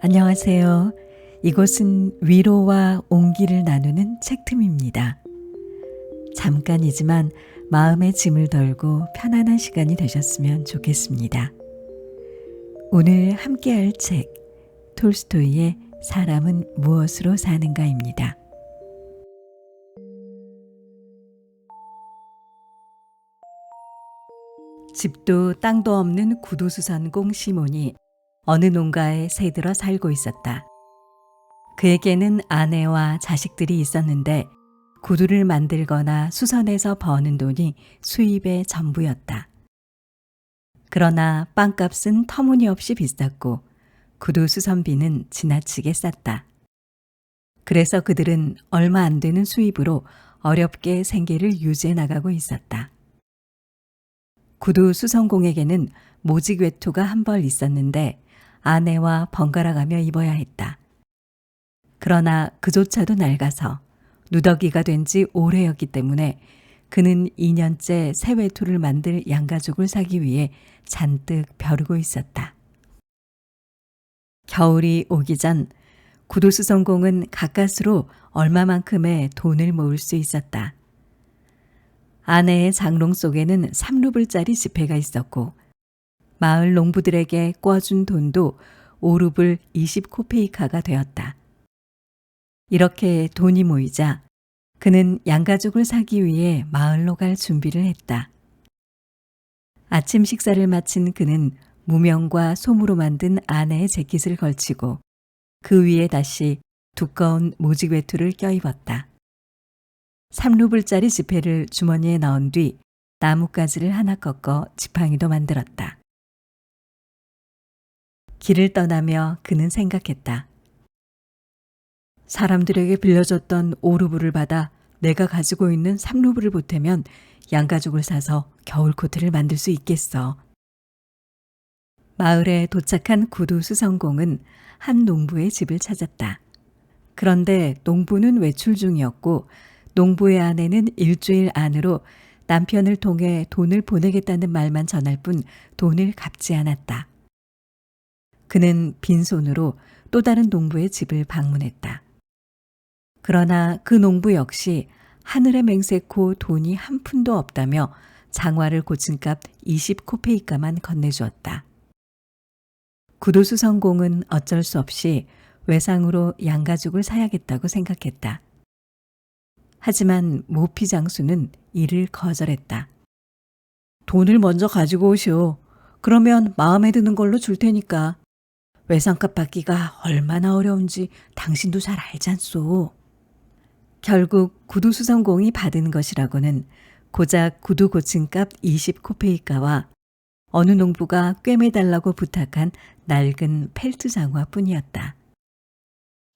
안녕하세요. 이곳은 위로와 온기를 나누는 책틈입니다. 잠깐이지만 마음의 짐을 덜고 편안한 시간이 되셨으면 좋겠습니다. 오늘 함께할 책, 톨스토이의 사람은 무엇으로 사는가입니다. 집도 땅도 없는 구두수선공 시몬이 어느 농가에 새들어 살고 있었다. 그에게는 아내와 자식들이 있었는데 구두를 만들거나 수선해서 버는 돈이 수입의 전부였다. 그러나 빵값은 터무니없이 비쌌고 구두 수선비는 지나치게 쌌다. 그래서 그들은 얼마 안 되는 수입으로 어렵게 생계를 유지해 나가고 있었다. 구두 수선공에게는 모직 외투가 한 벌 있었는데 아내와 번갈아 가며 입어야 했다. 그러나 그조차도 낡아서 누더기가 된 지 오래였기 때문에 그는 2년째 새 외투를 만들 양가죽을 사기 위해 잔뜩 벼르고 있었다. 겨울이 오기 전 구두수선공은 가까스로 얼마만큼의 돈을 모을 수 있었다. 아내의 장롱 속에는 3루블짜리 지폐가 있었고 마을 농부들에게 꿔준 돈도 5루블 20코페이카가 되었다. 이렇게 돈이 모이자 그는 양가죽을 사기 위해 마을로 갈 준비를 했다. 아침 식사를 마친 그는 무명과 솜으로 만든 아내의 재킷을 걸치고 그 위에 다시 두꺼운 모직 외투를 껴입었다. 3루블짜리 지폐를 주머니에 넣은 뒤 나뭇가지를 하나 꺾어 지팡이도 만들었다. 길을 떠나며 그는 생각했다. 사람들에게 빌려줬던 5루블을 받아 내가 가지고 있는 3루블을 보태면 양가죽을 사서 겨울 코트를 만들 수 있겠어. 마을에 도착한 구두 수선공은 한 농부의 집을 찾았다. 그런데 농부는 외출 중이었고 농부의 아내는 일주일 안으로 남편을 통해 돈을 보내겠다는 말만 전할 뿐 돈을 갚지 않았다. 그는 빈손으로 또 다른 농부의 집을 방문했다. 그러나 그 농부 역시 하늘의 맹세코 돈이 한 푼도 없다며 장화를 고친 값 20코페이카만 건네주었다. 구두수선공은 어쩔 수 없이 외상으로 양가죽을 사야겠다고 생각했다. 하지만 모피장수는 이를 거절했다. 돈을 먼저 가지고 오시오. 그러면 마음에 드는 걸로 줄 테니까. 외상값 받기가 얼마나 어려운지 당신도 잘 알잖소. 결국 구두수선공이 받은 것이라고는 고작 구두 고침값 20코페이카와 어느 농부가 꿰매달라고 부탁한 낡은 펠트 장화뿐이었다.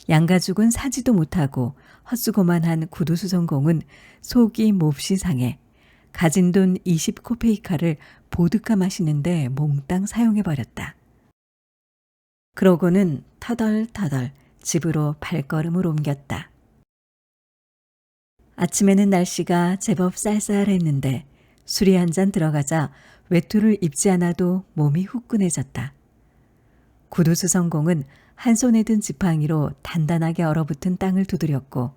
양가죽은 사지도 못하고 헛수고만한 구두수선공은 속이 몹시 상해 가진 돈 20코페이카를 보드카 마시는데 몽땅 사용해버렸다. 그러고는 터덜터덜 집으로 발걸음을 옮겼다. 아침에는 날씨가 제법 쌀쌀했는데 술이 한 잔 들어가자 외투를 입지 않아도 몸이 후끈해졌다. 구두수선공은 한 손에 든 지팡이로 단단하게 얼어붙은 땅을 두드렸고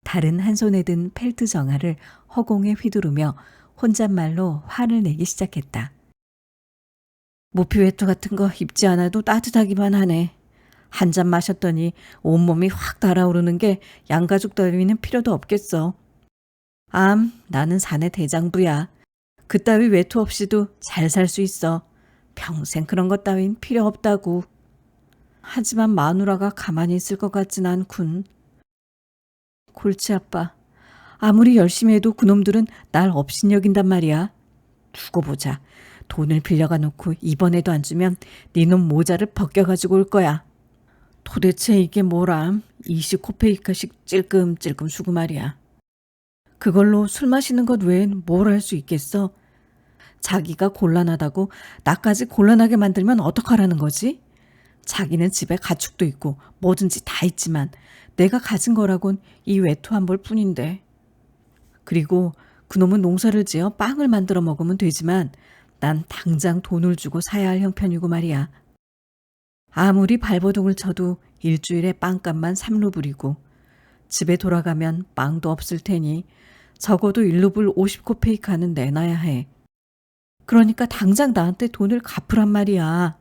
다른 한 손에 든 펠트 정화를 허공에 휘두르며 혼잣말로 화를 내기 시작했다. 모피 외투 같은 거 입지 않아도 따뜻하기만 하네. 한 잔 마셨더니 온몸이 확 달아오르는 게 양가죽 따위는 필요도 없겠어. 나는 사내 대장부야. 그따위 외투 없이도 잘 살 수 있어. 평생 그런 것 따윈 필요 없다고. 하지만 마누라가 가만히 있을 것 같진 않군. 골치 아파. 아무리 열심히 해도 그놈들은 날 업신여긴단 말이야. 두고 보자. 돈을 빌려가 놓고 이번에도 안 주면 네 놈 모자를 벗겨가지고 올 거야. 도대체 이게 뭐람? 20코페이카씩 찔끔찔끔 주고 말이야. 그걸로 술 마시는 것 외엔 뭘 할 수 있겠어? 자기가 곤란하다고 나까지 곤란하게 만들면 어떡하라는 거지? 자기는 집에 가축도 있고 뭐든지 다 있지만 내가 가진 거라곤 이 외투 한 벌 뿐인데. 그리고 그놈은 농사를 지어 빵을 만들어 먹으면 되지만 난 당장 돈을 주고 사야 할 형편이고 말이야. 아무리 발버둥을 쳐도 일주일에 빵값만 3루블이고 집에 돌아가면 빵도 없을 테니 적어도 1루블 50코페이카는 내놔야 해. 그러니까 당장 나한테 돈을 갚으란 말이야.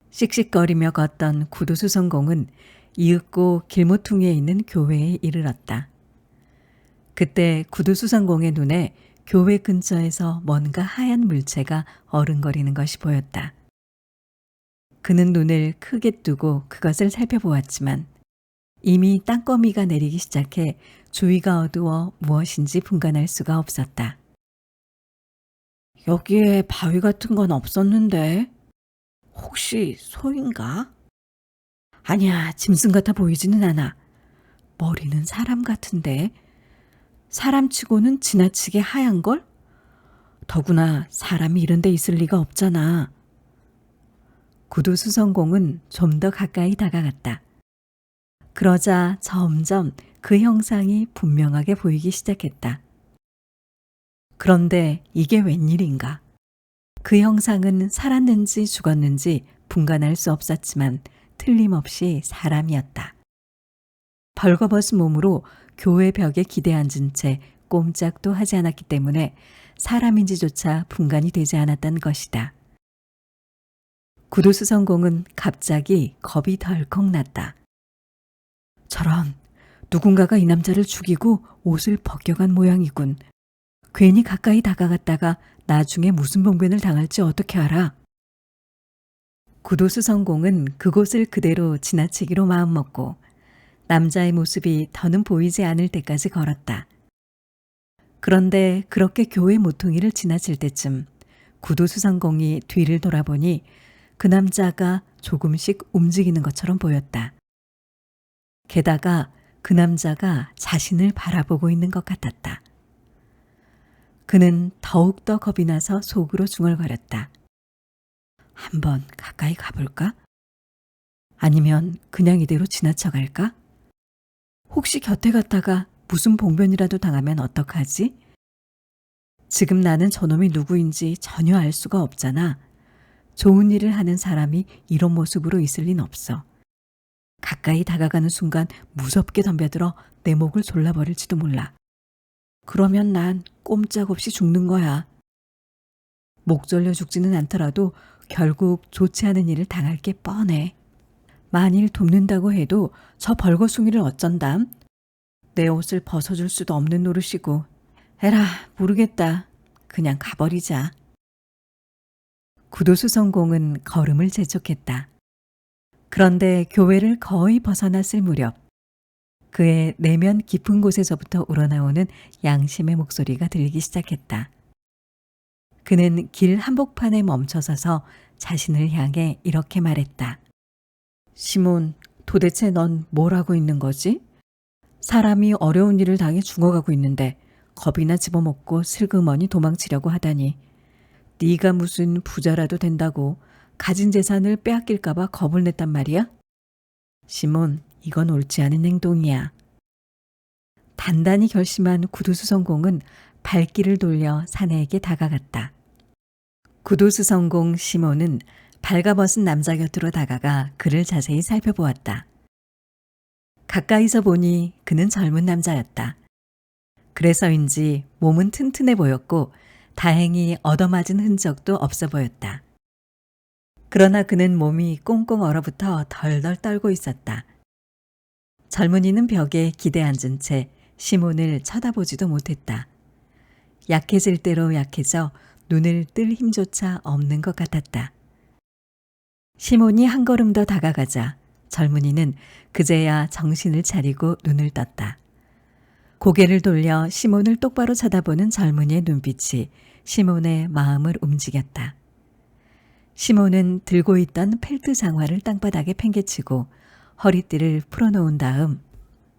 씩씩거리며 걷던 구두수성공은 이윽고 길모퉁이에 있는 교회에 이르렀다. 그때 구두수성공의 눈에 교회 근처에서 뭔가 하얀 물체가 어른거리는 것이 보였다. 그는 눈을 크게 뜨고 그것을 살펴보았지만 이미 땅거미가 내리기 시작해 주위가 어두워 무엇인지 분간할 수가 없었다. 여기에 바위 같은 건 없었는데 혹시 소인가? 아니야, 짐승 같아 보이지는 않아. 머리는 사람 같은데 사람치고는 지나치게 하얀걸? 더구나 사람이 이런 데 있을 리가 없잖아. 구두수성공은 좀 더 가까이 다가갔다. 그러자 점점 그 형상이 분명하게 보이기 시작했다. 그런데 이게 웬일인가? 그 형상은 살았는지 죽었는지 분간할 수 없었지만 틀림없이 사람이었다. 벌거벗은 몸으로 교회 벽에 기대 앉은 채 꼼짝도 하지 않았기 때문에 사람인지조차 분간이 되지 않았던 것이다. 구두수성공은 갑자기 겁이 덜컥 났다. 저런, 누군가가 이 남자를 죽이고 옷을 벗겨간 모양이군. 괜히 가까이 다가갔다가 나중에 무슨 봉변을 당할지 어떻게 알아? 구도수성공은 그곳을 그대로 지나치기로 마음먹고 남자의 모습이 더는 보이지 않을 때까지 걸었다. 그런데 그렇게 교회 모퉁이를 지나칠 때쯤 구도수성공이 뒤를 돌아보니 그 남자가 조금씩 움직이는 것처럼 보였다. 게다가 그 남자가 자신을 바라보고 있는 것 같았다. 그는 더욱더 겁이 나서 속으로 중얼거렸다. 한번 가까이 가볼까? 아니면 그냥 이대로 지나쳐갈까? 혹시 곁에 갔다가 무슨 봉변이라도 당하면 어떡하지? 지금 나는 저놈이 누구인지 전혀 알 수가 없잖아. 좋은 일을 하는 사람이 이런 모습으로 있을 린 없어. 가까이 다가가는 순간 무섭게 덤벼들어 내 목을 졸라버릴지도 몰라. 그러면 난 꼼짝없이 죽는 거야. 목 졸려 죽지는 않더라도 결국 좋지 않은 일을 당할 게 뻔해. 만일 돕는다고 해도 저 벌거숭이를 어쩐담? 내 옷을 벗어줄 수도 없는 노릇이고. 에라, 모르겠다. 그냥 가버리자. 구도수성공은 걸음을 재촉했다. 그런데 교회를 거의 벗어났을 무렵 그의 내면 깊은 곳에서부터 우러나오는 양심의 목소리가 들리기 시작했다. 그는 길 한복판에 멈춰서서 자신을 향해 이렇게 말했다. 시몬, 도대체 넌 뭘 하고 있는 거지? 사람이 어려운 일을 당해 죽어가고 있는데 겁이나 집어먹고 슬그머니 도망치려고 하다니. 네가 무슨 부자라도 된다고 가진 재산을 빼앗길까 봐 겁을 냈단 말이야? 시몬, 이건 옳지 않은 행동이야. 단단히 결심한 구두수성공은 발길을 돌려 사내에게 다가갔다. 구두수성공 시몬은 발가벗은 남자 곁으로 다가가 그를 자세히 살펴보았다. 가까이서 보니 그는 젊은 남자였다. 그래서인지 몸은 튼튼해 보였고 다행히 얻어맞은 흔적도 없어 보였다. 그러나 그는 몸이 꽁꽁 얼어붙어 덜덜 떨고 있었다. 젊은이는 벽에 기대 앉은 채 시몬을 쳐다보지도 못했다. 약해질 대로 약해져 눈을 뜰 힘조차 없는 것 같았다. 시몬이 한 걸음 더 다가가자 젊은이는 그제야 정신을 차리고 눈을 떴다. 고개를 돌려 시몬을 똑바로 쳐다보는 젊은이의 눈빛이 시몬의 마음을 움직였다. 시몬은 들고 있던 펠트 장화를 땅바닥에 팽개치고 허리띠를 풀어놓은 다음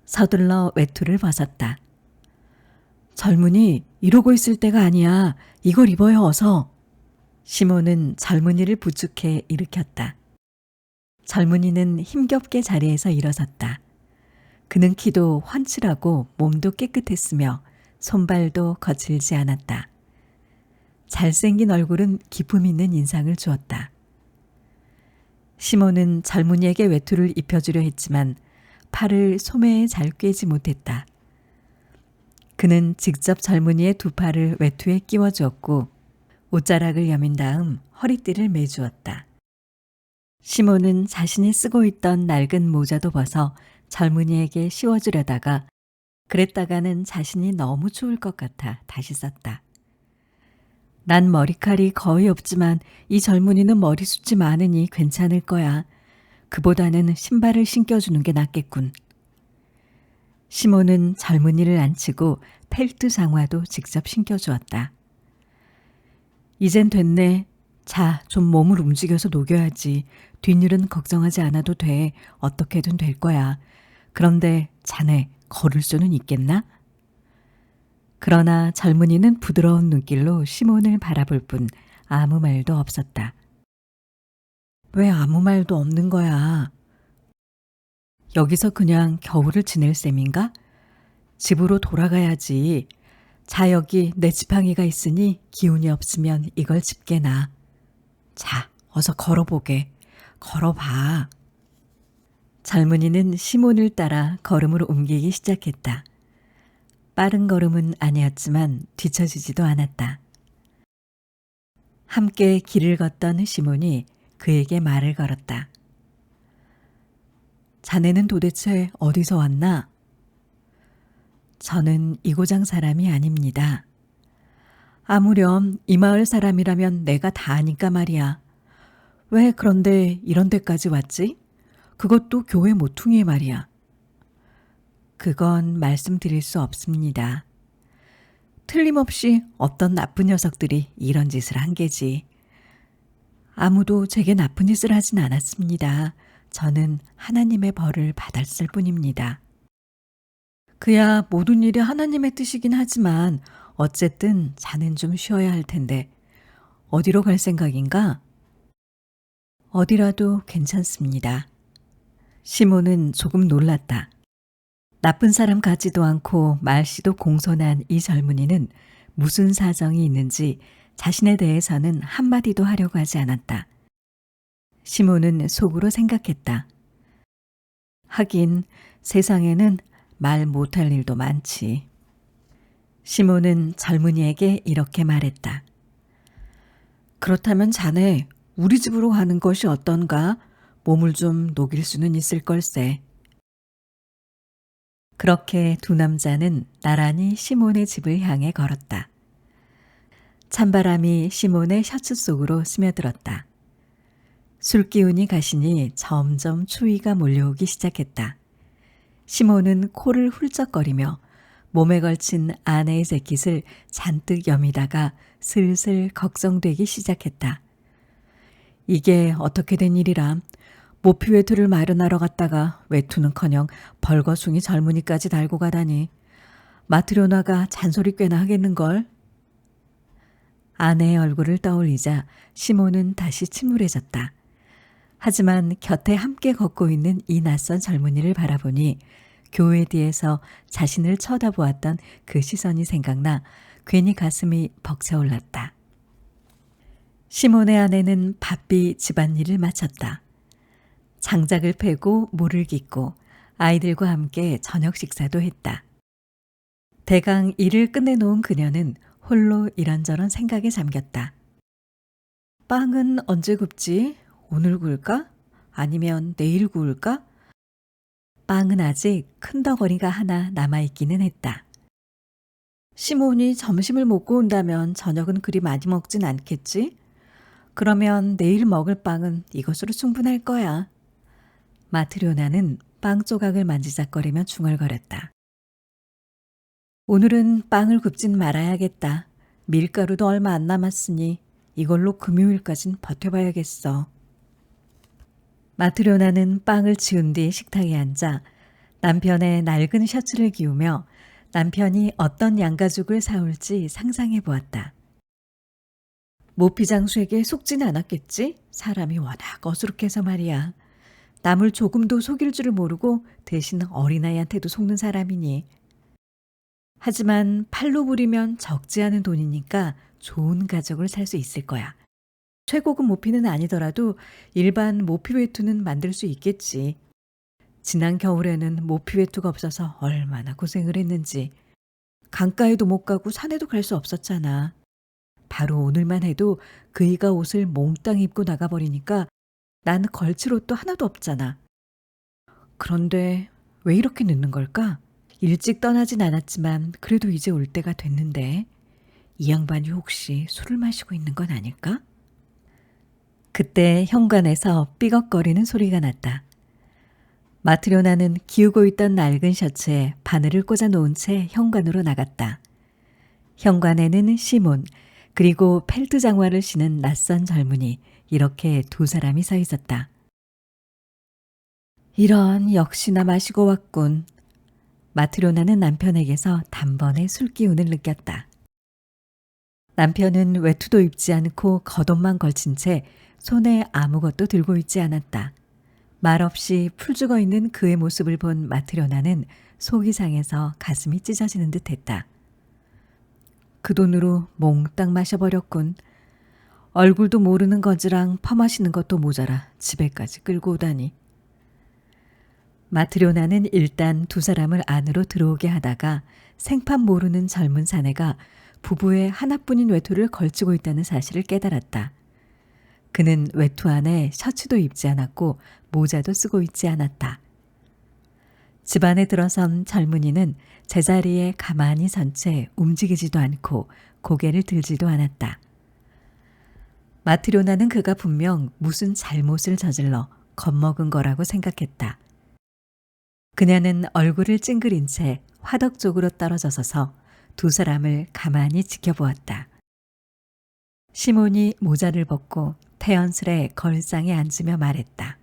서둘러 외투를 벗었다. 젊은이, 이러고 있을 때가 아니야. 이걸 입어요, 어서. 시몬은 젊은이를 부축해 일으켰다. 젊은이는 힘겹게 자리에서 일어섰다. 그는 키도 훤칠하고 몸도 깨끗했으며 손발도 거칠지 않았다. 잘생긴 얼굴은 기품 있는 인상을 주었다. 시몬은 젊은이에게 외투를 입혀주려 했지만 팔을 소매에 잘 꿰지 못했다. 그는 직접 젊은이의 두 팔을 외투에 끼워 주었고 옷자락을 여민 다음 허리띠를 매주었다. 시몬은 자신이 쓰고 있던 낡은 모자도 벗어 젊은이에게 씌워주려다가 그랬다가는 자신이 너무 추울 것 같아 다시 썼다. 난 머리칼이 거의 없지만 이 젊은이는 머리숱이 많으니 괜찮을 거야. 그보다는 신발을 신겨주는 게 낫겠군. 시몬은 젊은이를 앉히고 펠트 장화도 직접 신겨주었다. 이젠 됐네. 자, 좀 몸을 움직여서 녹여야지. 뒷일은 걱정하지 않아도 돼. 어떻게든 될 거야. 그런데 자네 걸을 수는 있겠나? 그러나 젊은이는 부드러운 눈길로 시몬을 바라볼 뿐 아무 말도 없었다. 왜 아무 말도 없는 거야? 여기서 그냥 겨울을 지낼 셈인가? 집으로 돌아가야지. 자, 여기 내 지팡이가 있으니 기운이 없으면 이걸 짚게나. 자, 어서 걸어보게. 걸어봐. 젊은이는 시몬을 따라 걸음을 옮기기 시작했다. 빠른 걸음은 아니었지만 뒤처지지도 않았다. 함께 길을 걷던 시몬이 그에게 말을 걸었다. 자네는 도대체 어디서 왔나? 저는 이 고장 사람이 아닙니다. 아무렴 이 마을 사람이라면 내가 다 아니까 말이야. 왜 그런데 이런 데까지 왔지? 그것도 교회 모퉁이에 말이야. 그건 말씀드릴 수 없습니다. 틀림없이 어떤 나쁜 녀석들이 이런 짓을 한 게지. 아무도 제게 나쁜 짓을 하진 않았습니다. 저는 하나님의 벌을 받았을 뿐입니다. 그야 모든 일이 하나님의 뜻이긴 하지만 어쨌든 자넨 좀 쉬어야 할 텐데 어디로 갈 생각인가? 어디라도 괜찮습니다. 시몬은 조금 놀랐다. 나쁜 사람 같지도 않고 말씨도 공손한 이 젊은이는 무슨 사정이 있는지 자신에 대해서는 한마디도 하려고 하지 않았다. 시몬은 속으로 생각했다. 하긴 세상에는 말 못할 일도 많지. 시몬은 젊은이에게 이렇게 말했다. 그렇다면 자네 우리 집으로 가는 것이 어떤가? 몸을 좀 녹일 수는 있을 걸세. 그렇게 두 남자는 나란히 시몬의 집을 향해 걸었다. 찬바람이 시몬의 셔츠 속으로 스며들었다. 술기운이 가시니 점점 추위가 몰려오기 시작했다. 시몬은 코를 훌쩍거리며 몸에 걸친 아내의 재킷을 잔뜩 여미다가 슬슬 걱정되기 시작했다. 이게 어떻게 된 일이람? 모피 외투를 마련하러 갔다가 외투는커녕 벌거숭이 젊은이까지 달고 가다니. 마트료나가 잔소리 꽤나 하겠는걸. 아내의 얼굴을 떠올리자 시몬은 다시 침울해졌다. 하지만 곁에 함께 걷고 있는 이 낯선 젊은이를 바라보니 교회 뒤에서 자신을 쳐다보았던 그 시선이 생각나 괜히 가슴이 벅차올랐다. 시몬의 아내는 바삐 집안일을 마쳤다. 장작을 패고 물을 깃고 아이들과 함께 저녁 식사도 했다. 대강 일을 끝내놓은 그녀는 홀로 이런저런 생각에 잠겼다. 빵은 언제 굽지? 오늘 구울까? 아니면 내일 구울까? 빵은 아직 큰 덩어리가 하나 남아있기는 했다. 시몬이 점심을 먹고 온다면 저녁은 그리 많이 먹진 않겠지? 그러면 내일 먹을 빵은 이것으로 충분할 거야. 마트료나는 빵 조각을 만지작거리며 중얼거렸다. 오늘은 빵을 굽진 말아야겠다. 밀가루도 얼마 안 남았으니 이걸로 금요일까진 버텨봐야겠어. 마트료나는 빵을 치운 뒤 식탁에 앉아 남편의 낡은 셔츠를 기우며 남편이 어떤 양가죽을 사올지 상상해 보았다. 모피장수에게 속진 않았겠지? 사람이 워낙 어수룩해서 말이야. 남을 조금도 속일 줄을 모르고 대신 어린아이한테도 속는 사람이니. 하지만 팔로 부리면 적지 않은 돈이니까 좋은 가족을 살 수 있을 거야. 최고급 모피는 아니더라도 일반 모피 외투는 만들 수 있겠지. 지난 겨울에는 모피 외투가 없어서 얼마나 고생을 했는지. 강가에도 못 가고 산에도 갈 수 없었잖아. 바로 오늘만 해도 그이가 옷을 몽땅 입고 나가버리니까 나는 걸칠 옷도 하나도 없잖아. 그런데 왜 이렇게 늦는 걸까? 일찍 떠나진 않았지만 그래도 이제 올 때가 됐는데 이 양반이 혹시 술을 마시고 있는 건 아닐까? 그때 현관에서 삐걱거리는 소리가 났다. 마트료나는 기우고 있던 낡은 셔츠에 바늘을 꽂아 놓은 채 현관으로 나갔다. 현관에는 시몬, 그리고 펠트 장화를 신은 낯선 젊은이, 이렇게 두 사람이 서 있었다. 이런, 역시나 마시고 왔군. 마트료나는 남편에게서 단번에 술 기운을 느꼈다. 남편은 외투도 입지 않고 겉옷만 걸친 채 손에 아무것도 들고 있지 않았다. 말없이 풀 죽어 있는 그의 모습을 본 마트료나는 속이 상해서 가슴이 찢어지는 듯했다. 그 돈으로 몽땅 마셔버렸군. 얼굴도 모르는 거지랑 퍼마시는 것도 모자라 집에까지 끌고 오다니. 마트료나는 일단 두 사람을 안으로 들어오게 하다가 생판 모르는 젊은 사내가 부부의 하나뿐인 외투를 걸치고 있다는 사실을 깨달았다. 그는 외투 안에 셔츠도 입지 않았고 모자도 쓰고 있지 않았다. 집 안에 들어선 젊은이는 제자리에 가만히 선 채 움직이지도 않고 고개를 들지도 않았다. 마트료나는 그가 분명 무슨 잘못을 저질러 겁먹은 거라고 생각했다. 그녀는 얼굴을 찡그린 채 화덕 쪽으로 떨어져서서 두 사람을 가만히 지켜보았다. 시몬이 모자를 벗고 태연스레 걸상에 앉으며 말했다.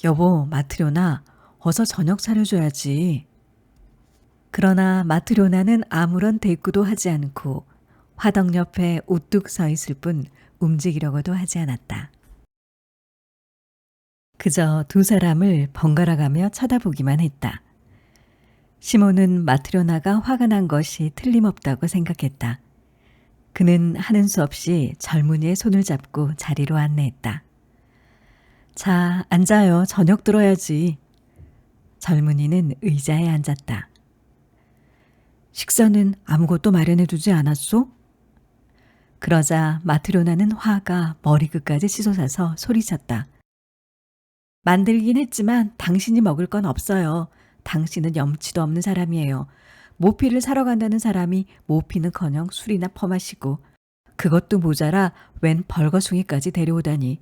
여보, 마트료나, 어서 저녁 차려줘야지. 그러나 마트료나는 아무런 대꾸도 하지 않고 화덕 옆에 우뚝 서 있을 뿐 움직이려고도 하지 않았다. 그저 두 사람을 번갈아가며 쳐다보기만 했다. 시몬은 마트료나가 화가 난 것이 틀림없다고 생각했다. 그는 하는 수 없이 젊은이의 손을 잡고 자리로 안내했다. 자, 앉아요. 저녁 들어야지. 젊은이는 의자에 앉았다. 식사는 아무것도 마련해두지 않았소? 그러자 마트료나는 화가 머리끝까지 치솟아서 소리쳤다. 만들긴 했지만 당신이 먹을 건 없어요. 당신은 염치도 없는 사람이에요. 모피를 사러 간다는 사람이 모피는커녕 술이나 퍼마시고 그것도 모자라 웬 벌거숭이까지 데려오다니.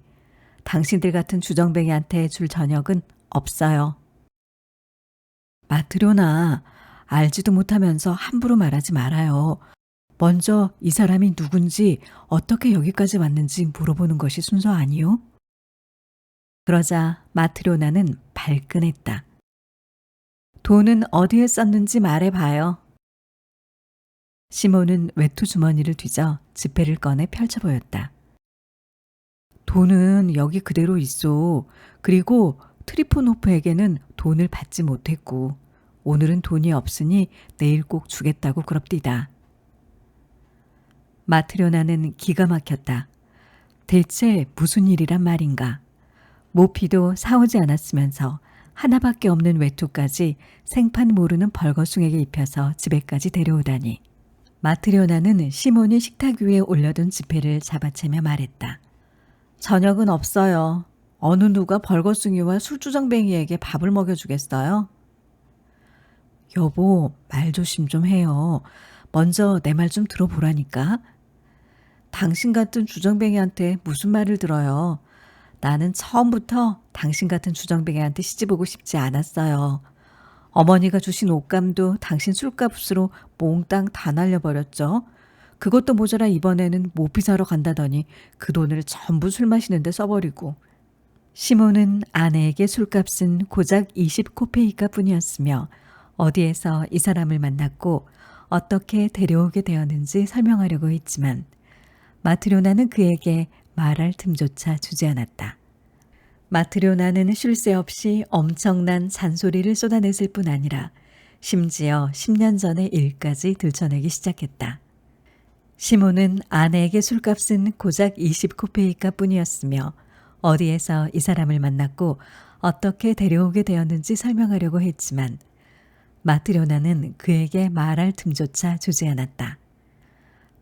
당신들 같은 주정뱅이한테 줄 저녁은 없어요. 마트료나, 알지도 못하면서 함부로 말하지 말아요. 먼저 이 사람이 누군지 어떻게 여기까지 왔는지 물어보는 것이 순서 아니요? 그러자 마트료나는 발끈했다. 돈은 어디에 썼는지 말해봐요. 시몬은 외투 주머니를 뒤져 지폐를 꺼내 펼쳐 보였다. 돈은 여기 그대로 있어. 그리고 트리포노프에게는 돈을 받지 못했고 오늘은 돈이 없으니 내일 꼭 주겠다고 그럽디다. 마트료나는 기가 막혔다. 대체 무슨 일이란 말인가? 모피도 사오지 않았으면서 하나밖에 없는 외투까지 생판 모르는 벌거숭에게 입혀서 집에까지 데려오다니. 마트료나는 시몬이 식탁 위에 올려둔 지폐를 잡아채며 말했다. 저녁은 없어요. 어느 누가 벌거숭이와 술주정뱅이에게 밥을 먹여주겠어요? 여보, 말 조심 좀 해요. 먼저 내 말 좀 들어보라니까. 당신 같은 주정뱅이한테 무슨 말을 들어요. 나는 처음부터 당신 같은 주정뱅이한테 시집오고 싶지 않았어요. 어머니가 주신 옷감도 당신 술값으로 몽땅 다 날려버렸죠. 그것도 모자라 이번에는 모피 사러 간다더니 그 돈을 전부 술 마시는 데 써버리고. 시몬은 아내에게 술값은 고작 20코페이카 뿐이었으며 어디에서 이 사람을 만났고 어떻게 데려오게 되었는지 설명하려고 했지만 마트료나는 그에게 말할 틈조차 주지 않았다. 마트료나는 쉴 새 없이 엄청난 잔소리를 쏟아냈을 뿐 아니라 심지어 10년 전의 일까지 들춰내기 시작했다. 시몬은 아내에게 술값은 고작 20코페이카 뿐이었으며 어디에서 이 사람을 만났고 어떻게 데려오게 되었는지 설명하려고 했지만 마트료나는 그에게 말할 틈조차 주지 않았다.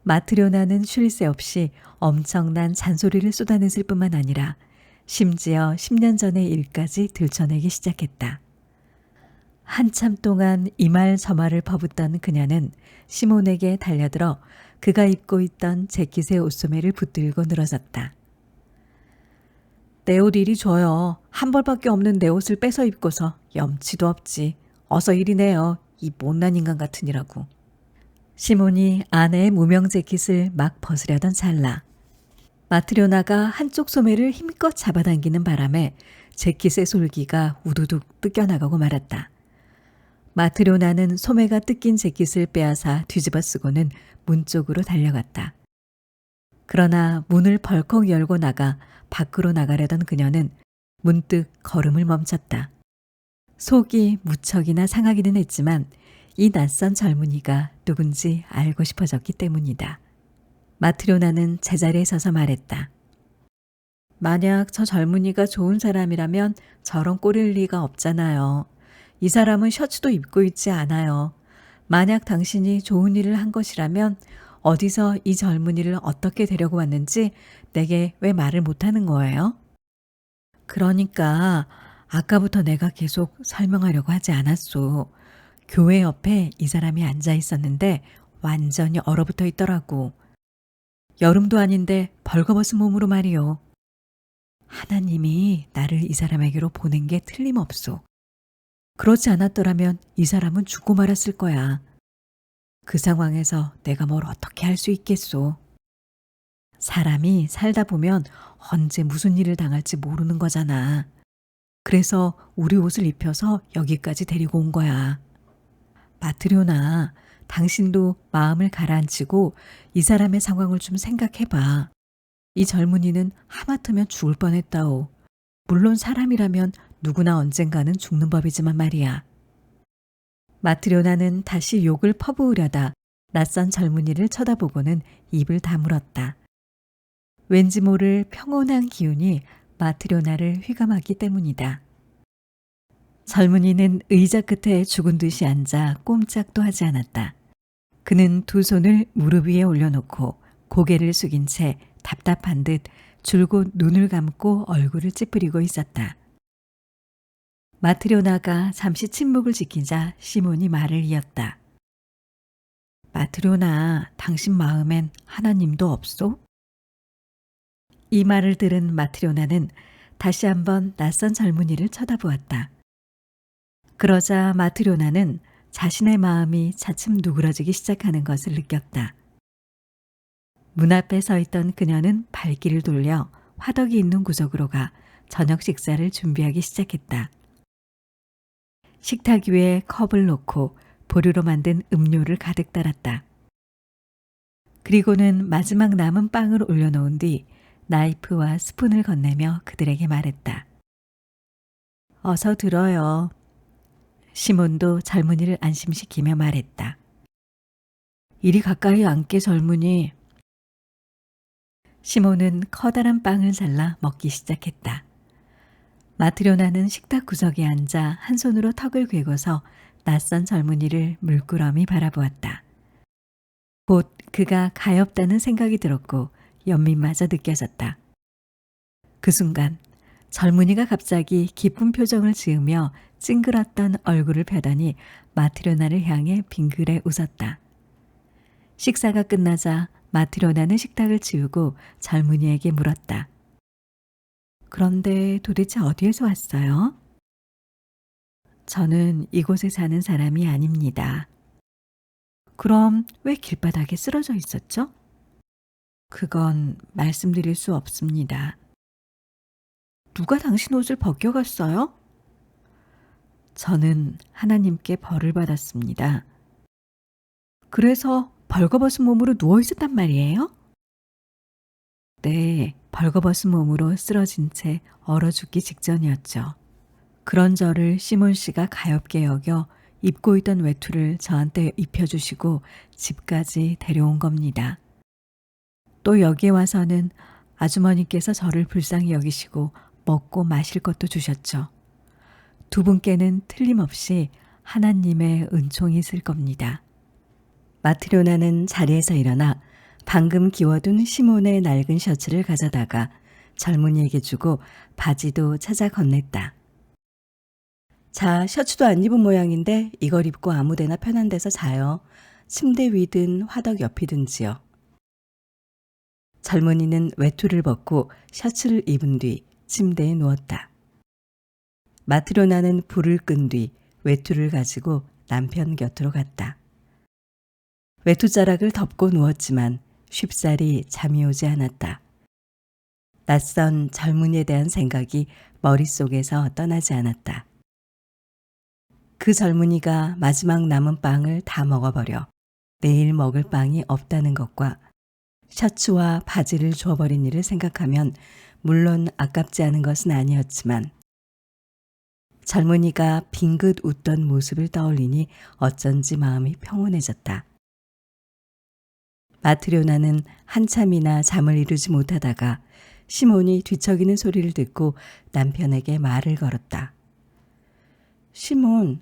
마트료나는 쉴 새 없이 엄청난 잔소리를 쏟아냈을 뿐만 아니라 심지어 10년 전의 일까지 들춰내기 시작했다. 한참 동안 이 말 저 말을 퍼붓던 그녀는 시몬에게 달려들어 그가 입고 있던 재킷의 옷소매를 붙들고 늘어졌다. 내 옷 이리 줘요. 한 벌밖에 없는 내 옷을 뺏어 입고서 염치도 없지. 어서 이리 내요. 이 못난 인간 같으니라고. 시몬이 아내의 무명 재킷을 막 벗으려던 찰나 마트료나가 한쪽 소매를 힘껏 잡아당기는 바람에 재킷의 솔기가 우두둑 뜯겨나가고 말았다. 마트료나는 소매가 뜯긴 재킷을 빼앗아 뒤집어 쓰고는 문 쪽으로 달려갔다. 그러나 문을 벌컥 열고 나가 밖으로 나가려던 그녀는 문득 걸음을 멈췄다. 속이 무척이나 상하기는 했지만 이 낯선 젊은이가 누군지 알고 싶어졌기 때문이다. 마트료나는 제자리에 서서 말했다. 만약 저 젊은이가 좋은 사람이라면 저런 꼴일 리가 없잖아요. 이 사람은 셔츠도 입고 있지 않아요. 만약 당신이 좋은 일을 한 것이라면 어디서 이 젊은이를 어떻게 데려고 왔는지 내게 왜 말을 못하는 거예요? 그러니까 아까부터 내가 계속 설명하려고 하지 않았소. 교회 옆에 이 사람이 앉아 있었는데 완전히 얼어붙어 있더라고. 여름도 아닌데 벌거벗은 몸으로 말이요. 하나님이 나를 이 사람에게로 보낸 게 틀림없소. 그렇지 않았더라면 이 사람은 죽고 말았을 거야. 그 상황에서 내가 뭘 어떻게 할 수 있겠소. 사람이 살다 보면 언제 무슨 일을 당할지 모르는 거잖아. 그래서 우리 옷을 입혀서 여기까지 데리고 온 거야. 마트료나, 당신도 마음을 가라앉히고 이 사람의 상황을 좀 생각해봐. 이 젊은이는 하마터면 죽을 뻔했다오. 물론 사람이라면 누구나 언젠가는 죽는 법이지만 말이야. 마트료나는 다시 욕을 퍼부으려다 낯선 젊은이를 쳐다보고는 입을 다물었다. 왠지 모를 평온한 기운이 마트료나를 휘감았기 때문이다. 젊은이는 의자 끝에 죽은 듯이 앉아 꼼짝도 하지 않았다. 그는 두 손을 무릎 위에 올려놓고 고개를 숙인 채 답답한 듯 줄곧 눈을 감고 얼굴을 찌푸리고 있었다. 마트료나가 잠시 침묵을 지키자 시몬이 말을 이었다. 마트료나, 당신 마음엔 하나님도 없소? 이 말을 들은 마트료나는 다시 한번 낯선 젊은이를 쳐다보았다. 그러자 마트료나는 자신의 마음이 차츰 누그러지기 시작하는 것을 느꼈다. 문 앞에 서 있던 그녀는 발길을 돌려 화덕이 있는 구석으로 가 저녁 식사를 준비하기 시작했다. 식탁 위에 컵을 놓고 보류로 만든 음료를 가득 따랐다. 그리고는 마지막 남은 빵을 올려놓은 뒤 나이프와 스푼을 건네며 그들에게 말했다. 어서 들어요. 시몬도 젊은이를 안심시키며 말했다. 이리 가까이 앉게 젊은이. 시몬은 커다란 빵을 잘라 먹기 시작했다. 마트료나는 식탁 구석에 앉아 한 손으로 턱을 괴고서 낯선 젊은이를 물끄러미 바라보았다. 곧 그가 가엾다는 생각이 들었고 연민마저 느껴졌다. 그 순간 젊은이가 갑자기 기쁜 표정을 지으며 찡그렸던 얼굴을 펴더니 마트료나를 향해 빙그레 웃었다. 식사가 끝나자 마트료나는 식탁을 치우고 젊은이에게 물었다. 그런데 도대체 어디에서 왔어요? 저는 이곳에 사는 사람이 아닙니다. 그럼 왜 길바닥에 쓰러져 있었죠? 그건 말씀드릴 수 없습니다. 누가 당신 옷을 벗겨갔어요? 저는 하나님께 벌을 받았습니다. 그래서 벌거벗은 몸으로 누워 있었단 말이에요? 네, 벌거벗은 몸으로 쓰러진 채 얼어 죽기 직전이었죠. 그런 저를 시몬 씨가 가엾게 여겨 입고 있던 외투를 저한테 입혀주시고 집까지 데려온 겁니다. 또 여기에 와서는 아주머니께서 저를 불쌍히 여기시고 먹고 마실 것도 주셨죠. 두 분께는 틀림없이 하나님의 은총이 있을 겁니다. 마트료나는 자리에서 일어나 방금 기워둔 시몬의 낡은 셔츠를 가져다가 젊은이에게 주고 바지도 찾아 건넸다. 자, 셔츠도 안 입은 모양인데 이걸 입고 아무데나 편한 데서 자요. 침대 위든 화덕 옆이든지요. 젊은이는 외투를 벗고 셔츠를 입은 뒤 침대에 누웠다. 마트료나는 불을 끈 뒤 외투를 가지고 남편 곁으로 갔다. 외투자락을 덮고 누웠지만 쉽사리 잠이 오지 않았다. 낯선 젊은이에 대한 생각이 머릿속에서 떠나지 않았다. 그 젊은이가 마지막 남은 빵을 다 먹어버려 내일 먹을 빵이 없다는 것과 셔츠와 바지를 줘버린 일을 생각하면 물론 아깝지 않은 것은 아니었지만 젊은이가 빙긋 웃던 모습을 떠올리니 어쩐지 마음이 평온해졌다. 마트료나는 한참이나 잠을 이루지 못하다가 시몬이 뒤척이는 소리를 듣고 남편에게 말을 걸었다. 시몬,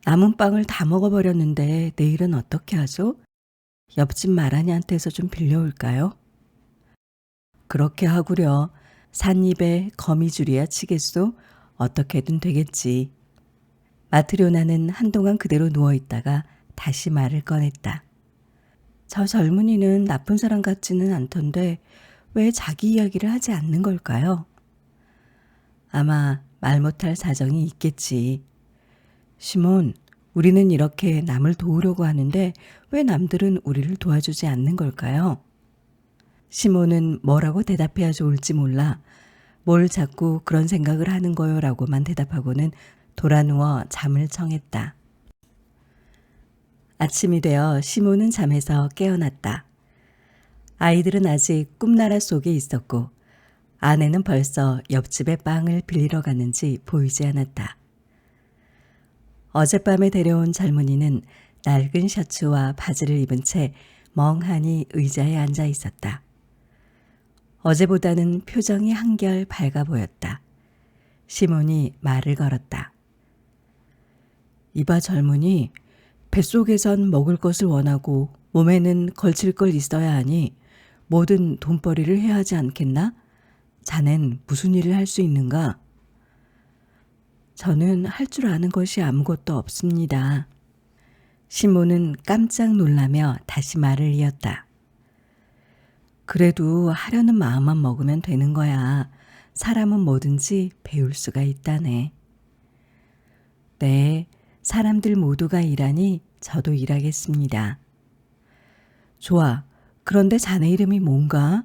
남은 빵을 다 먹어버렸는데 내일은 어떻게 하죠? 옆집 마라니한테서 좀 빌려올까요? 그렇게 하구려. 삿입에 거미줄이야 치겠소? 어떻게든 되겠지. 마트료나는 한동안 그대로 누워있다가 다시 말을 꺼냈다. 저 젊은이는 나쁜 사람 같지는 않던데 왜 자기 이야기를 하지 않는 걸까요? 아마 말 못할 사정이 있겠지. 시몬, 우리는 이렇게 남을 도우려고 하는데 왜 남들은 우리를 도와주지 않는 걸까요? 시몬은 뭐라고 대답해야 좋을지 몰라 뭘 자꾸 그런 생각을 하는 거요 라고만 대답하고는 돌아누워 잠을 청했다. 아침이 되어 시몬은 잠에서 깨어났다. 아이들은 아직 꿈나라 속에 있었고 아내는 벌써 옆집에 빵을 빌리러 갔는지 보이지 않았다. 어젯밤에 데려온 젊은이는 낡은 셔츠와 바지를 입은 채 멍하니 의자에 앉아 있었다. 어제보다는 표정이 한결 밝아 보였다. 시몬이 말을 걸었다. 이봐 젊은이, 뱃속에선 먹을 것을 원하고 몸에는 걸칠 걸 있어야 하니 뭐든 돈벌이를 해야 하지 않겠나? 자넨 무슨 일을 할 수 있는가? 저는 할 줄 아는 것이 아무것도 없습니다. 시몬은 깜짝 놀라며 다시 말을 이었다. 그래도 하려는 마음만 먹으면 되는 거야. 사람은 뭐든지 배울 수가 있다네. 네, 사람들 모두가 일하니 저도 일하겠습니다. 좋아. 그런데 자네 이름이 뭔가?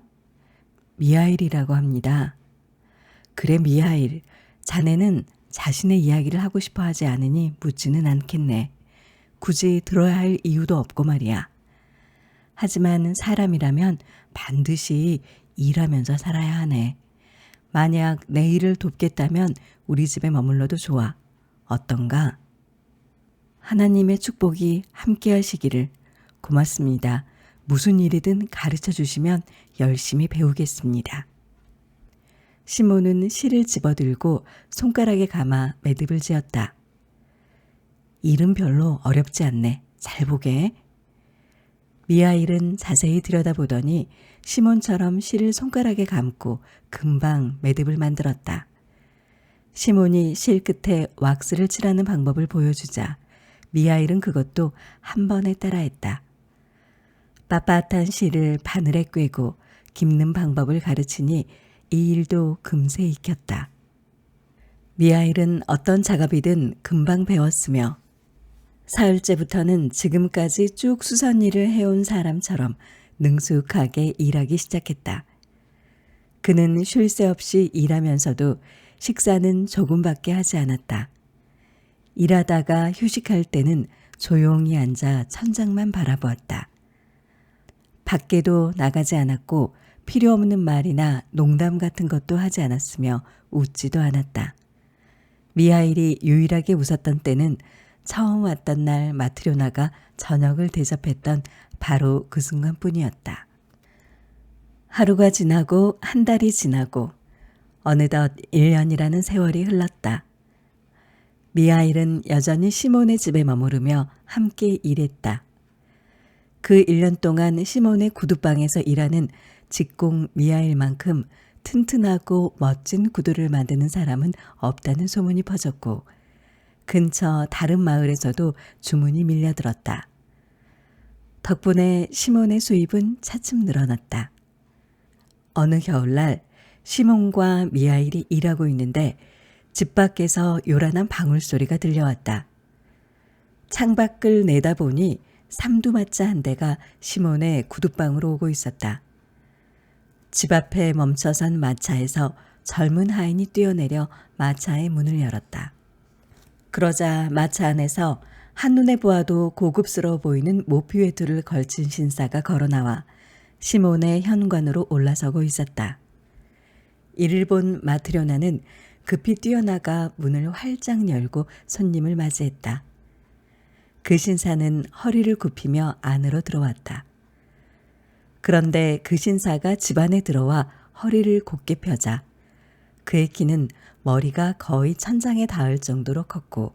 미하일이라고 합니다. 그래, 미하일. 자네는 자신의 이야기를 하고 싶어 하지 않으니 묻지는 않겠네. 굳이 들어야 할 이유도 없고 말이야. 하지만 사람이라면 반드시 일하면서 살아야 하네. 만약 내 일을 돕겠다면 우리 집에 머물러도 좋아. 어떤가? 하나님의 축복이 함께 하시기를. 고맙습니다. 무슨 일이든 가르쳐 주시면 열심히 배우겠습니다. 시몬은 실을 집어들고 손가락에 감아 매듭을 지었다. 일은 별로 어렵지 않네. 잘 보게. 미하일은 자세히 들여다보더니 시몬처럼 실을 손가락에 감고 금방 매듭을 만들었다. 시몬이 실 끝에 왁스를 칠하는 방법을 보여주자 미하일은 그것도 한 번에 따라했다. 빳빳한 실을 바늘에 꿰고 깁는 방법을 가르치니 이 일도 금세 익혔다. 미하일은 어떤 작업이든 금방 배웠으며 사흘째부터는 지금까지 쭉 수선 일을 해온 사람처럼 능숙하게 일하기 시작했다. 그는 쉴 새 없이 일하면서도 식사는 조금밖에 하지 않았다. 일하다가 휴식할 때는 조용히 앉아 천장만 바라보았다. 밖에도 나가지 않았고 필요 없는 말이나 농담 같은 것도 하지 않았으며 웃지도 않았다. 미하일이 유일하게 웃었던 때는 처음 왔던 날 마트료나가 저녁을 대접했던 바로 그 순간뿐이었다. 하루가 지나고 한 달이 지나고 어느덧 1년이라는 세월이 흘렀다. 미하일은 여전히 시몬의 집에 머무르며 함께 일했다. 그 1년 동안 시몬의 구두방에서 일하는 직공 미하일만큼 튼튼하고 멋진 구두를 만드는 사람은 없다는 소문이 퍼졌고 근처 다른 마을에서도 주문이 밀려들었다. 덕분에 시몬의 수입은 차츰 늘어났다. 어느 겨울날 시몬과 미하일이 일하고 있는데 집 밖에서 요란한 방울소리가 들려왔다. 창밖을 내다보니 삼두마차 한 대가 시몬의 구두방으로 오고 있었다. 집 앞에 멈춰선 마차에서 젊은 하인이 뛰어내려 마차의 문을 열었다. 그러자 마차 안에서 한눈에 보아도 고급스러워 보이는 모피 외투를 걸친 신사가 걸어나와 시몬의 현관으로 올라서고 있었다. 이를 본 마트료나는 급히 뛰어나가 문을 활짝 열고 손님을 맞이했다. 그 신사는 허리를 굽히며 안으로 들어왔다. 그런데 그 신사가 집 안에 들어와 허리를 곧게 펴자 그의 키는 머리가 거의 천장에 닿을 정도로 컸고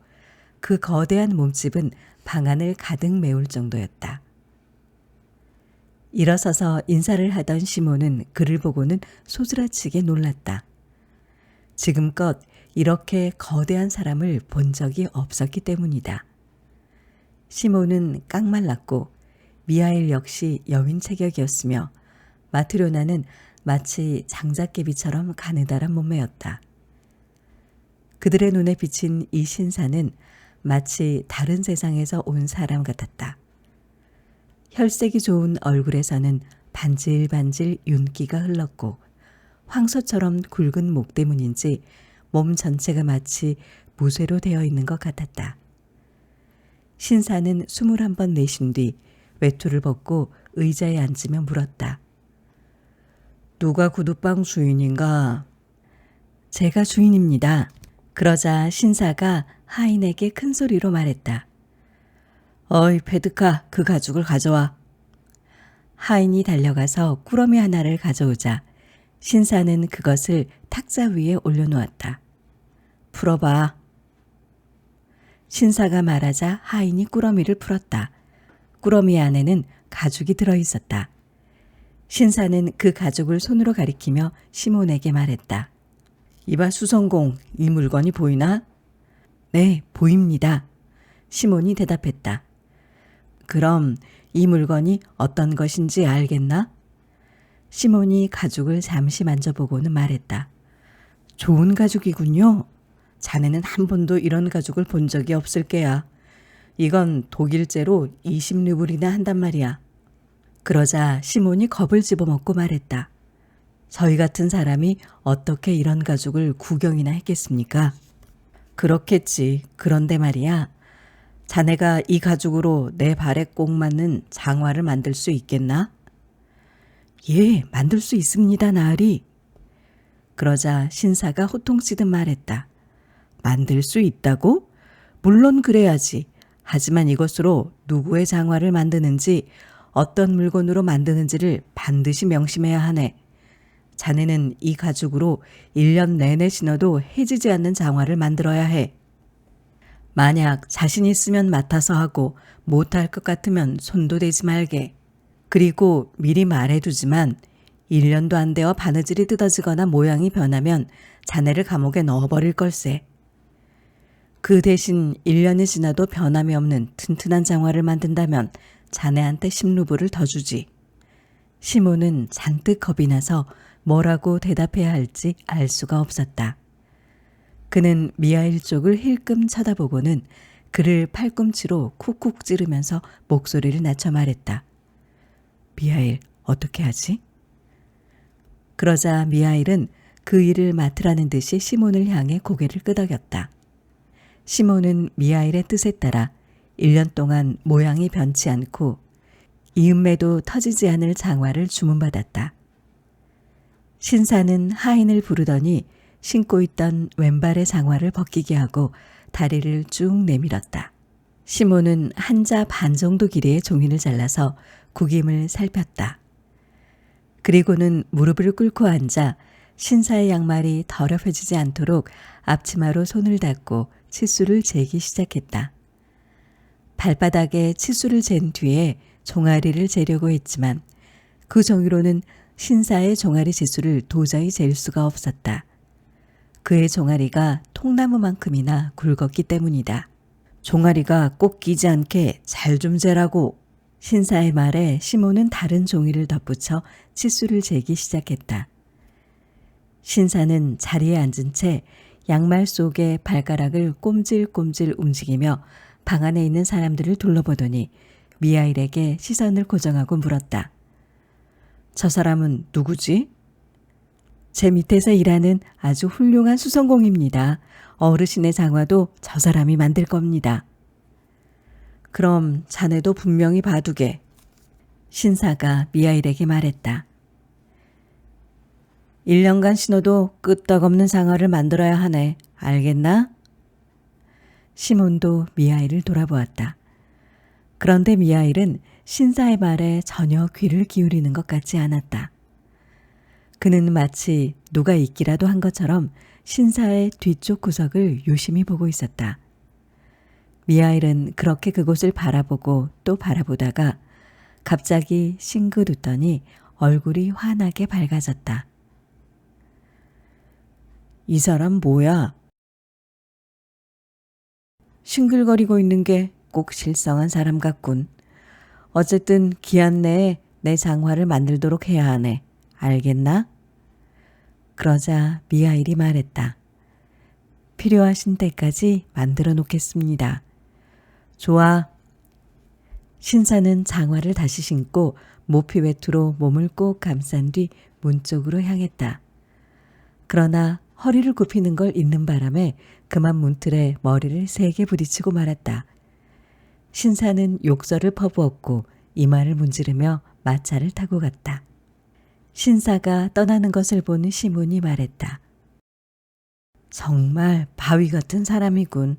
그 거대한 몸집은 방 안을 가득 메울 정도였다. 일어서서 인사를 하던 시몬은 그를 보고는 소스라치게 놀랐다. 지금껏 이렇게 거대한 사람을 본 적이 없었기 때문이다. 시몬은 깡말랐고 미하일 역시 여윈 체격이었으며 마트료나는 마치 장작개비처럼 가느다란 몸매였다. 그들의 눈에 비친 이 신사는 마치 다른 세상에서 온 사람 같았다. 혈색이 좋은 얼굴에서는 반질반질 윤기가 흘렀고 황소처럼 굵은 목 때문인지 몸 전체가 마치 무쇠로 되어 있는 것 같았다. 신사는 21번 내쉰 뒤 외투를 벗고 의자에 앉으며 물었다. 누가 구두방 주인인가? 제가 주인입니다. 그러자 신사가 하인에게 큰 소리로 말했다. 어이 페드카, 그 가죽을 가져와. 하인이 달려가서 꾸러미 하나를 가져오자 신사는 그것을 탁자 위에 올려놓았다. 풀어봐. 신사가 말하자 하인이 꾸러미를 풀었다. 꾸러미 안에는 가죽이 들어있었다. 신사는 그 가죽을 손으로 가리키며 시몬에게 말했다. 이봐 수성공, 이 물건이 보이나? 네, 보입니다. 시몬이 대답했다. 그럼 이 물건이 어떤 것인지 알겠나? 시몬이 가죽을 잠시 만져보고는 말했다. 좋은 가죽이군요. 자네는 한 번도 이런 가죽을 본 적이 없을 게야. 이건 독일제로 20루블이나 한단 말이야. 그러자 시몬이 겁을 집어먹고 말했다. 저희 같은 사람이 어떻게 이런 가죽을 구경이나 했겠습니까? 그렇겠지. 그런데 말이야. 자네가 이 가죽으로 내 발에 꼭 맞는 장화를 만들 수 있겠나? 예, 만들 수 있습니다, 나으리. 그러자 신사가 호통치듯 말했다. 만들 수 있다고? 물론 그래야지. 하지만 이것으로 누구의 장화를 만드는지 어떤 물건으로 만드는지를 반드시 명심해야 하네. 자네는 이 가죽으로 1년 내내 신어도 해지지 않는 장화를 만들어야 해. 만약 자신 있으면 맡아서 하고 못할 것 같으면 손도 대지 말게. 그리고 미리 말해두지만 1년도 안 되어 바느질이 뜯어지거나 모양이 변하면 자네를 감옥에 넣어버릴 걸세. 그 대신 1년이 지나도 변함이 없는 튼튼한 장화를 만든다면 자네한테 10루블을 더 주지. 시몬은 잔뜩 겁이 나서 뭐라고 대답해야 할지 알 수가 없었다. 그는 미하일 쪽을 힐끔 쳐다보고는 그를 팔꿈치로 쿡쿡 찌르면서 목소리를 낮춰 말했다. 미하일, 어떻게 하지? 그러자 미하일은 그 일을 맡으라는 듯이 시몬을 향해 고개를 끄덕였다. 시몬은 미하일의 뜻에 따라 1년 동안 모양이 변치 않고 이음매도 터지지 않을 장화를 주문받았다. 신사는 하인을 부르더니 신고 있던 왼발의 장화를 벗기게 하고 다리를 쭉 내밀었다. 시몬은 한 자 반 정도 길이의 종이를 잘라서 구김을 살폈다. 그리고는 무릎을 꿇고 앉아 신사의 양말이 더럽혀지지 않도록 앞치마로 손을 닦고 치수를 재기 시작했다. 발바닥에 치수를 잰 뒤에 종아리를 재려고 했지만 그 종이로는 신사의 종아리 치수를 도저히 잴 수가 없었다. 그의 종아리가 통나무만큼이나 굵었기 때문이다. 종아리가 꼭 끼지 않게 잘 좀 재라고. 신사의 말에 시몬은 다른 종이를 덧붙여 치수를 재기 시작했다. 신사는 자리에 앉은 채 양말 속에 발가락을 꼼질꼼질 움직이며 방 안에 있는 사람들을 둘러보더니 미하일에게 시선을 고정하고 물었다. 저 사람은 누구지? 제 밑에서 일하는 아주 훌륭한 수성공입니다. 어르신의 장화도 저 사람이 만들 겁니다. 그럼 자네도 분명히 봐두게. 신사가 미하일에게 말했다. 1년간 신어도 끄떡없는 장화를 만들어야 하네. 알겠나? 시몬도 미하일을 돌아보았다. 그런데 미하일은 신사의 말에 전혀 귀를 기울이는 것 같지 않았다. 그는 마치 누가 있기라도 한 것처럼 신사의 뒤쪽 구석을 유심히 보고 있었다. 미하일은 그렇게 그곳을 바라보고 또 바라보다가 갑자기 싱긋 웃더니 얼굴이 환하게 밝아졌다. 이 사람 뭐야? 싱글거리고 있는 게 꼭 실성한 사람 같군. 어쨌든 기한 내에 내 장화를 만들도록 해야 하네. 알겠나? 그러자 미하일이 말했다. 필요하신 때까지 만들어 놓겠습니다. 좋아. 신사는 장화를 다시 신고 모피 외투로 몸을 꼭 감싼 뒤 문 쪽으로 향했다. 그러나 허리를 굽히는 걸 잊는 바람에 그만 문틀에 머리를 세게 부딪히고 말았다. 신사는 욕설을 퍼부었고 이마를 문지르며 마차를 타고 갔다. 신사가 떠나는 것을 보는 시몬이 말했다. 정말 바위 같은 사람이군.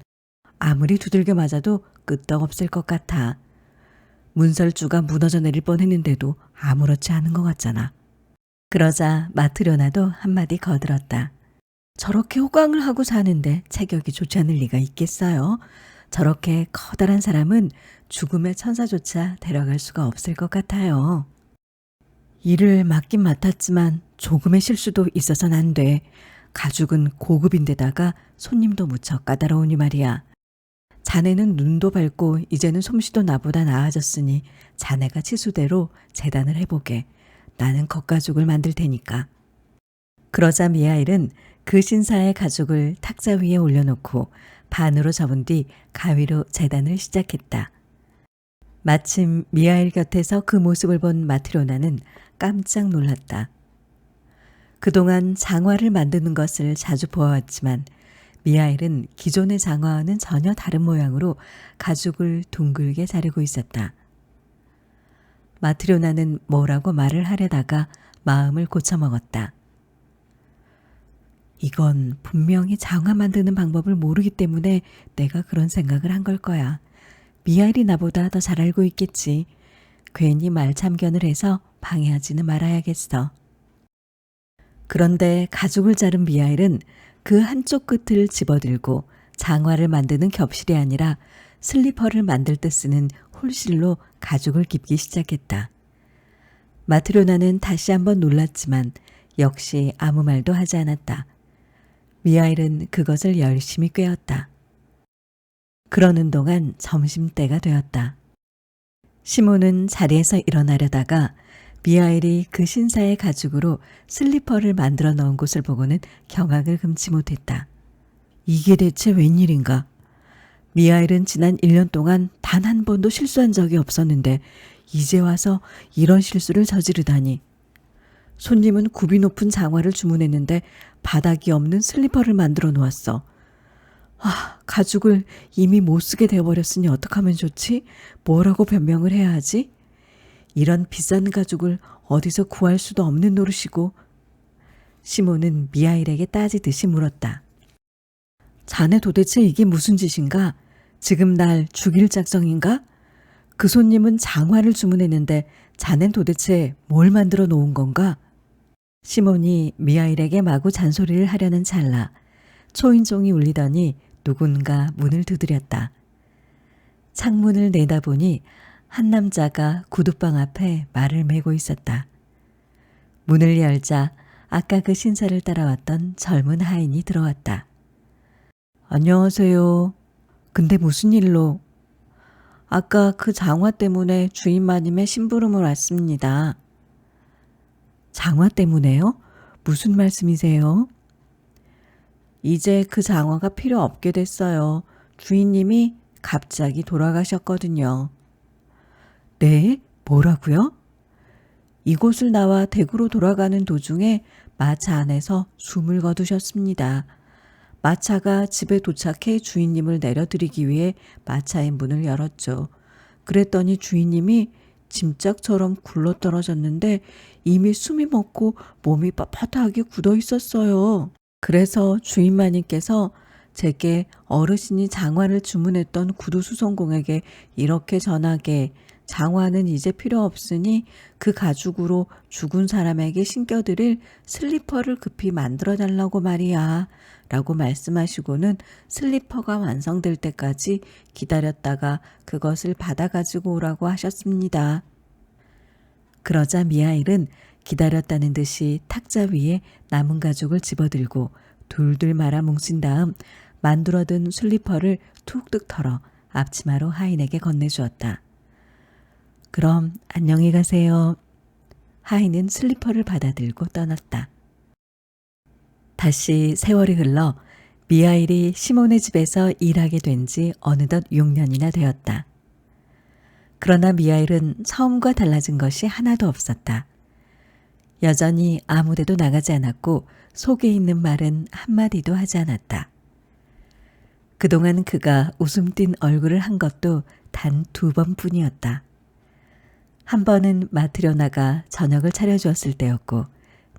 아무리 두들겨 맞아도 끄떡없을 것 같아. 문설주가 무너져 내릴 뻔했는데도 아무렇지 않은 것 같잖아. 그러자 마트료나도 한마디 거들었다. 저렇게 호강을 하고 사는데 체격이 좋지 않을 리가 있겠어요? 저렇게 커다란 사람은 죽음의 천사조차 데려갈 수가 없을 것 같아요. 일을 맡긴 맡았지만 조금의 실수도 있어서는 안 돼. 가죽은 고급인데다가 손님도 무척 까다로우니 말이야. 자네는 눈도 밝고 이제는 솜씨도 나보다 나아졌으니 자네가 치수대로 재단을 해보게. 나는 겉가죽을 만들 테니까. 그러자 미하일은 그 신사의 가죽을 탁자 위에 올려놓고 반으로 접은 뒤 가위로 재단을 시작했다. 마침 미하일 곁에서 그 모습을 본 마트로나는 깜짝 놀랐다. 그동안 장화를 만드는 것을 자주 보아왔지만 미하일은 기존의 장화와는 전혀 다른 모양으로 가죽을 둥글게 자르고 있었다. 마트로나는 뭐라고 말을 하려다가 마음을 고쳐먹었다. 이건 분명히 장화 만드는 방법을 모르기 때문에 내가 그런 생각을 한 걸 거야. 미하일이 나보다 더 잘 알고 있겠지. 괜히 말참견을 해서 방해하지는 말아야겠어. 그런데 가죽을 자른 미하일은 그 한쪽 끝을 집어들고 장화를 만드는 겹실이 아니라 슬리퍼를 만들 때 쓰는 홀실로 가죽을 깁기 시작했다. 마트로나는 다시 한번 놀랐지만 역시 아무 말도 하지 않았다. 미하일은 그것을 열심히 꿰었다. 그러는 동안 점심때가 되었다. 시몬은 자리에서 일어나려다가 미하일이 그 신사의 가죽으로 슬리퍼를 만들어 넣은 곳을 보고는 경악을 금치 못했다. 이게 대체 웬일인가? 미하일은 지난 1년 동안 단 한 번도 실수한 적이 없었는데 이제 와서 이런 실수를 저지르다니. 손님은 굽이 높은 장화를 주문했는데 바닥이 없는 슬리퍼를 만들어 놓았어. 가죽을 이미 못 쓰게 되어버렸으니 어떡하면 좋지? 뭐라고 변명을 해야 하지? 이런 비싼 가죽을 어디서 구할 수도 없는 노릇이고. 시몬은 미하일에게 따지듯이 물었다. 자네 도대체 이게 무슨 짓인가? 지금 날 죽일 작정인가? 그 손님은 장화를 주문했는데 자넨 도대체 뭘 만들어 놓은 건가? 시몬이 미하일에게 마구 잔소리를 하려는 찰나 초인종이 울리더니 누군가 문을 두드렸다. 창문을 내다보니 한 남자가 구두방 앞에 말을 메고 있었다. 문을 열자 아까 그 신사를 따라왔던 젊은 하인이 들어왔다. 안녕하세요. 근데 무슨 일로? 아까 그 장화 때문에 주인 마님의 심부름을 왔습니다. 장화 때문에요? 무슨 말씀이세요? 이제 그 장화가 필요 없게 됐어요. 주인님이 갑자기 돌아가셨거든요. 네? 뭐라고요? 이곳을 나와 대구로 돌아가는 도중에 마차 안에서 숨을 거두셨습니다. 마차가 집에 도착해 주인님을 내려드리기 위해 마차의 문을 열었죠. 그랬더니 주인님이 짐짝처럼 굴러떨어졌는데 이미 숨이 멎고 몸이 빳빳하게 굳어 있었어요. 그래서 주인 마님께서 제게 어르신이 장화를 주문했던 구두수선공에게 이렇게 전하게 장화는 이제 필요 없으니 그 가죽으로 죽은 사람에게 신겨드릴 슬리퍼를 급히 만들어 달라고 말이야 라고 말씀하시고는 슬리퍼가 완성될 때까지 기다렸다가 그것을 받아 가지고 오라고 하셨습니다. 그러자 미하일은 기다렸다는 듯이 탁자 위에 남은 가죽을 집어들고 둘둘 말아 뭉친 다음 만들어둔 슬리퍼를 툭툭 털어 앞치마로 하인에게 건네주었다. 그럼 안녕히 가세요. 하인은 슬리퍼를 받아들고 떠났다. 다시 세월이 흘러 미하일이 시몬의 집에서 일하게 된 지 어느덧 6년이나 되었다. 그러나 미하일은 처음과 달라진 것이 하나도 없었다. 여전히 아무데도 나가지 않았고 속에 있는 말은 한마디도 하지 않았다. 그동안 그가 웃음 띤 얼굴을 한 것도 단 2번뿐이었다. 한 번은 마트로 나가 저녁을 차려주었을 때였고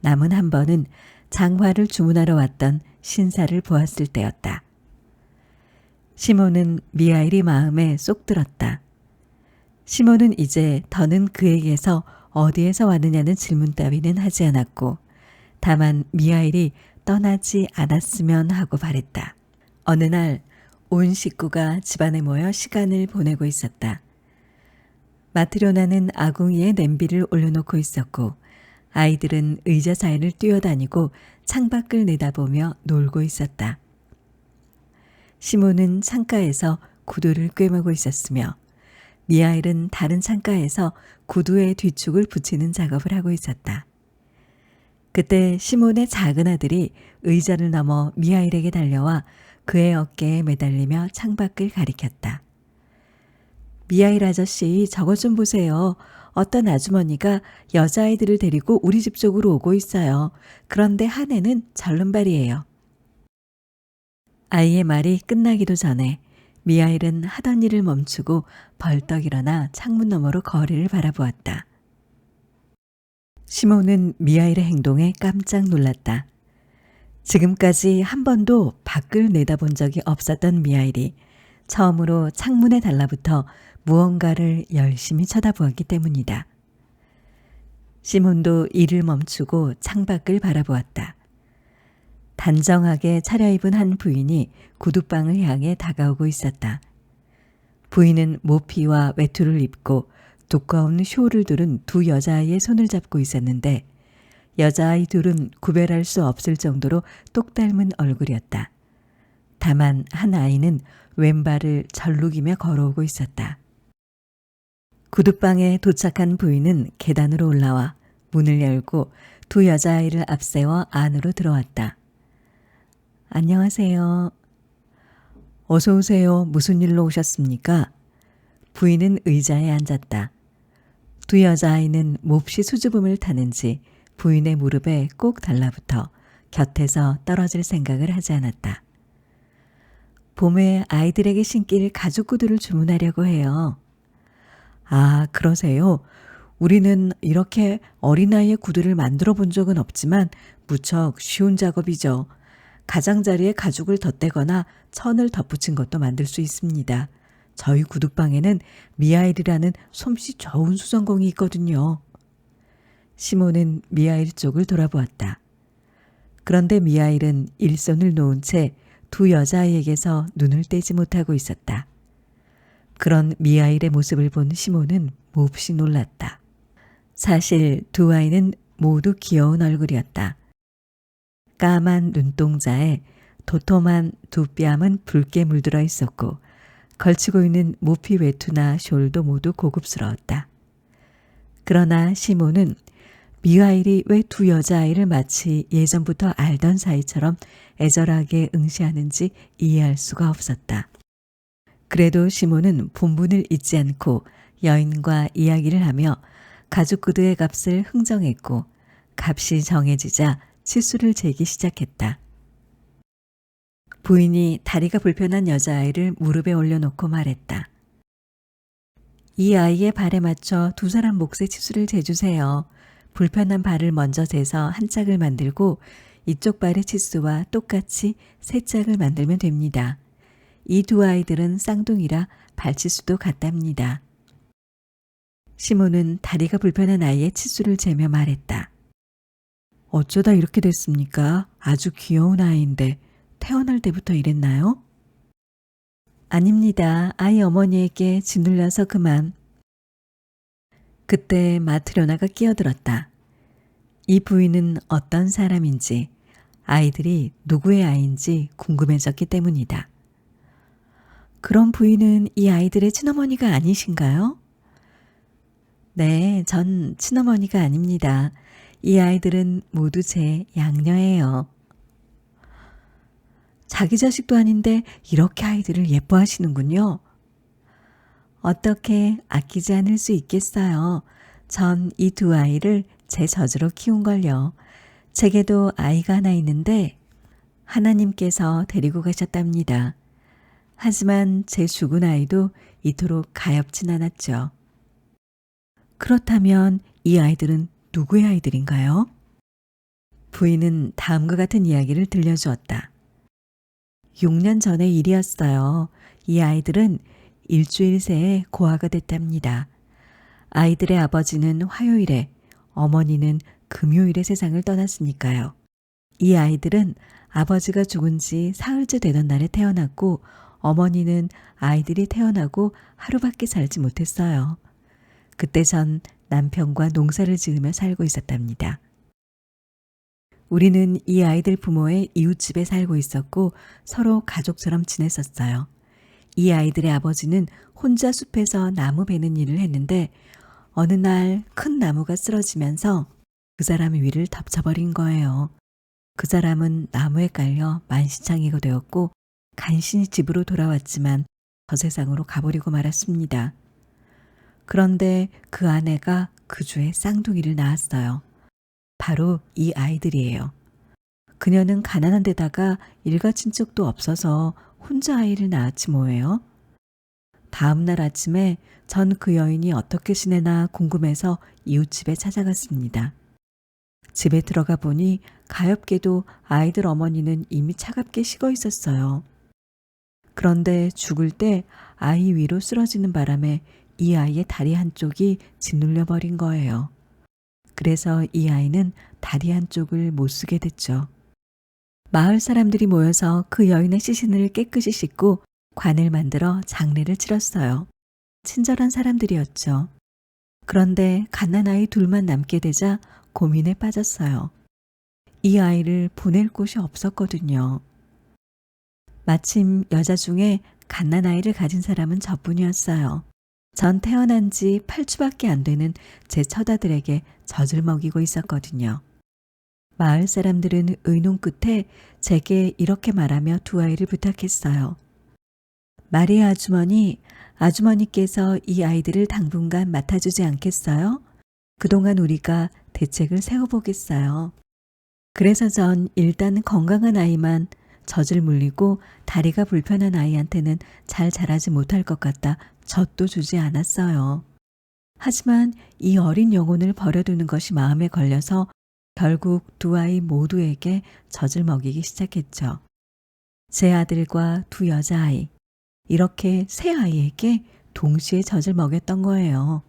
남은 한 번은 장화를 주문하러 왔던 신사를 보았을 때였다. 시몬은 미하일이 마음에 쏙 들었다. 시몬은 이제 더는 그에게서 어디에서 왔느냐는 질문 따위는 하지 않았고 다만 미하일이 떠나지 않았으면 하고 바랬다. 어느 날 온 식구가 집안에 모여 시간을 보내고 있었다. 마트료나는 아궁이에 냄비를 올려놓고 있었고 아이들은 의자 사이를 뛰어다니고 창밖을 내다보며 놀고 있었다. 시몬은 창가에서 구두를 꿰매고 있었으며 미하일은 다른 창가에서 구두의 뒤축을 붙이는 작업을 하고 있었다. 그때 시몬의 작은 아들이 의자를 넘어 미하일에게 달려와 그의 어깨에 매달리며 창밖을 가리켰다. 미하일 아저씨, 저것 좀 보세요. 어떤 아주머니가 여자아이들을 데리고 우리 집 쪽으로 오고 있어요. 그런데 한 애는 절름발이에요. 아이의 말이 끝나기도 전에 미하일은 하던 일을 멈추고 벌떡 일어나 창문 너머로 거리를 바라보았다. 시몬은 미하일의 행동에 깜짝 놀랐다. 지금까지 한 번도 밖을 내다본 적이 없었던 미하일이 처음으로 창문에 달라붙어 무언가를 열심히 쳐다보았기 때문이다. 시몬도 일을 멈추고 창밖을 바라보았다. 단정하게 차려입은 한 부인이 구두방을 향해 다가오고 있었다. 부인은 모피와 외투를 입고 두꺼운 쇼를 두른 두 여자아이의 손을 잡고 있었는데 여자아이 둘은 구별할 수 없을 정도로 똑 닮은 얼굴이었다. 다만 한 아이는 왼발을 절룩이며 걸어오고 있었다. 구두방에 도착한 부인은 계단으로 올라와 문을 열고 두 여자아이를 앞세워 안으로 들어왔다. 안녕하세요. 어서 오세요. 무슨 일로 오셨습니까? 부인은 의자에 앉았다. 두 여자아이는 몹시 수줍음을 타는지 부인의 무릎에 꼭 달라붙어 곁에서 떨어질 생각을 하지 않았다. 봄에 아이들에게 신길 가죽 구두를 주문하려고 해요. 아, 그러세요? 우리는 이렇게 어린아이의 구두를 만들어 본 적은 없지만 무척 쉬운 작업이죠. 가장자리에 가죽을 덧대거나 천을 덧붙인 것도 만들 수 있습니다. 저희 구두방에는 미하일이라는 솜씨 좋은 수전공이 있거든요. 시몬은 미하일 쪽을 돌아보았다. 그런데 미하일은 일손을 놓은 채 두 여자아이에게서 눈을 떼지 못하고 있었다. 그런 미하일의 모습을 본 시몬은 몹시 놀랐다. 사실 두 아이는 모두 귀여운 얼굴이었다. 까만 눈동자에 도톰한 두 뺨은 붉게 물들어 있었고 걸치고 있는 모피 외투나 숄도 모두 고급스러웠다. 그러나 시몬은 미하일이 왜 두 여자아이를 마치 예전부터 알던 사이처럼 애절하게 응시하는지 이해할 수가 없었다. 그래도 시몬은 본분을 잊지 않고 여인과 이야기를 하며 가죽 구두의 값을 흥정했고 값이 정해지자 치수를 재기 시작했다. 부인이 다리가 불편한 여자아이를 무릎에 올려놓고 말했다. 이 아이의 발에 맞춰 두 사람 몫의 치수를 재주세요. 불편한 발을 먼저 재서 한 짝을 만들고 이쪽 발의 치수와 똑같이 세 짝을 만들면 됩니다. 이 두 아이들은 쌍둥이라 발치수도 같답니다. 시몬은 다리가 불편한 아이의 치수를 재며 말했다. 어쩌다 이렇게 됐습니까? 아주 귀여운 아이인데 태어날 때부터 이랬나요? 아닙니다. 아이 어머니에게 짓눌려서 그만. 그때 마트려나가 끼어들었다. 이 부인은 어떤 사람인지 아이들이 누구의 아이인지 궁금해졌기 때문이다. 그럼 부인은 이 아이들의 친어머니가 아니신가요? 네, 전 친어머니가 아닙니다. 이 아이들은 모두 제 양녀예요. 자기 자식도 아닌데 이렇게 아이들을 예뻐하시는군요. 어떻게 아끼지 않을 수 있겠어요. 전 이 두 아이를 제 젖으로 키운걸요. 제게도 아이가 하나 있는데 하나님께서 데리고 가셨답니다. 하지만 제 죽은 아이도 이토록 가엾진 않았죠. 그렇다면 이 아이들은 누구의 아이들인가요? 부인은 다음과 같은 이야기를 들려주었다. 6년 전의 일이었어요. 이 아이들은 일주일 새에 고아가 됐답니다. 아이들의 아버지는 화요일에, 어머니는 금요일에 세상을 떠났으니까요. 이 아이들은 아버지가 죽은 지 사흘째 되던 날에 태어났고 어머니는 아이들이 태어나고 하루밖에 살지 못했어요. 그때 전 남편과 농사를 지으며 살고 있었답니다. 우리는 이 아이들 부모의 이웃집에 살고 있었고 서로 가족처럼 지냈었어요. 이 아이들의 아버지는 혼자 숲에서 나무 베는 일을 했는데 어느 날 큰 나무가 쓰러지면서 그 사람의 위를 덮쳐버린 거예요. 그 사람은 나무에 깔려 만신창이가 되었고 간신히 집으로 돌아왔지만 저 세상으로 가버리고 말았습니다. 그런데 그 아내가 그 주에 쌍둥이를 낳았어요. 바로 이 아이들이에요. 그녀는 가난한 데다가 일가친척도 없어서 혼자 아이를 낳았지 뭐예요. 다음 날 아침에 전 그 여인이 어떻게 지내나 궁금해서 이웃집에 찾아갔습니다. 집에 들어가 보니 가엾게도 아이들 어머니는 이미 차갑게 식어 있었어요. 그런데 죽을 때 아이 위로 쓰러지는 바람에 이 아이의 다리 한쪽이 짓눌려 버린 거예요. 그래서 이 아이는 다리 한쪽을 못 쓰게 됐죠. 마을 사람들이 모여서 그 여인의 시신을 깨끗이 씻고 관을 만들어 장례를 치렀어요. 친절한 사람들이었죠. 그런데 갓난아이 둘만 남게 되자 고민에 빠졌어요. 이 아이를 보낼 곳이 없었거든요. 마침 여자 중에 갓난아이를 가진 사람은 저뿐이었어요. 전 태어난 지 8주밖에 안 되는 제 처자들에게 젖을 먹이고 있었거든요. 마을 사람들은 의논 끝에 제게 이렇게 말하며 두 아이를 부탁했어요. 마리아 아주머니께서 이 아이들을 당분간 맡아주지 않겠어요? 그동안 우리가 대책을 세워보겠어요. 그래서 전 일단 건강한 아이만 젖을 물리고 다리가 불편한 아이한테는 잘 자라지 못할 것 같다 젖도 주지 않았어요. 하지만 이 어린 영혼을 버려두는 것이 마음에 걸려서 결국 두 아이 모두에게 젖을 먹이기 시작했죠. 제 아들과 두 여자아이, 이렇게 세 아이에게 동시에 젖을 먹였던 거예요.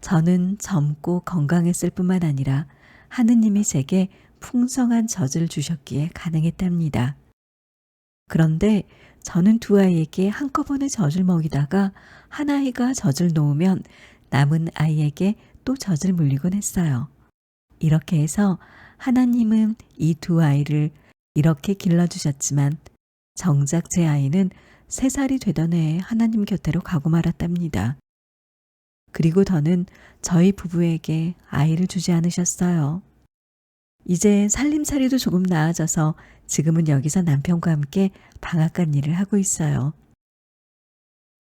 저는 젊고 건강했을 뿐만 아니라 하느님이 제게 풍성한 젖을 주셨기에 가능했답니다. 그런데 저는 두 아이에게 한꺼번에 젖을 먹이다가 한 아이가 젖을 놓으면 남은 아이에게 또 젖을 물리곤 했어요. 이렇게 해서 하나님은 이 두 아이를 이렇게 길러주셨지만 정작 제 아이는 3살이 되던 해에 하나님 곁으로 가고 말았답니다. 그리고 더는 저희 부부에게 아이를 주지 않으셨어요. 이제 살림살이도 조금 나아져서 지금은 여기서 남편과 함께 방앗간 일을 하고 있어요.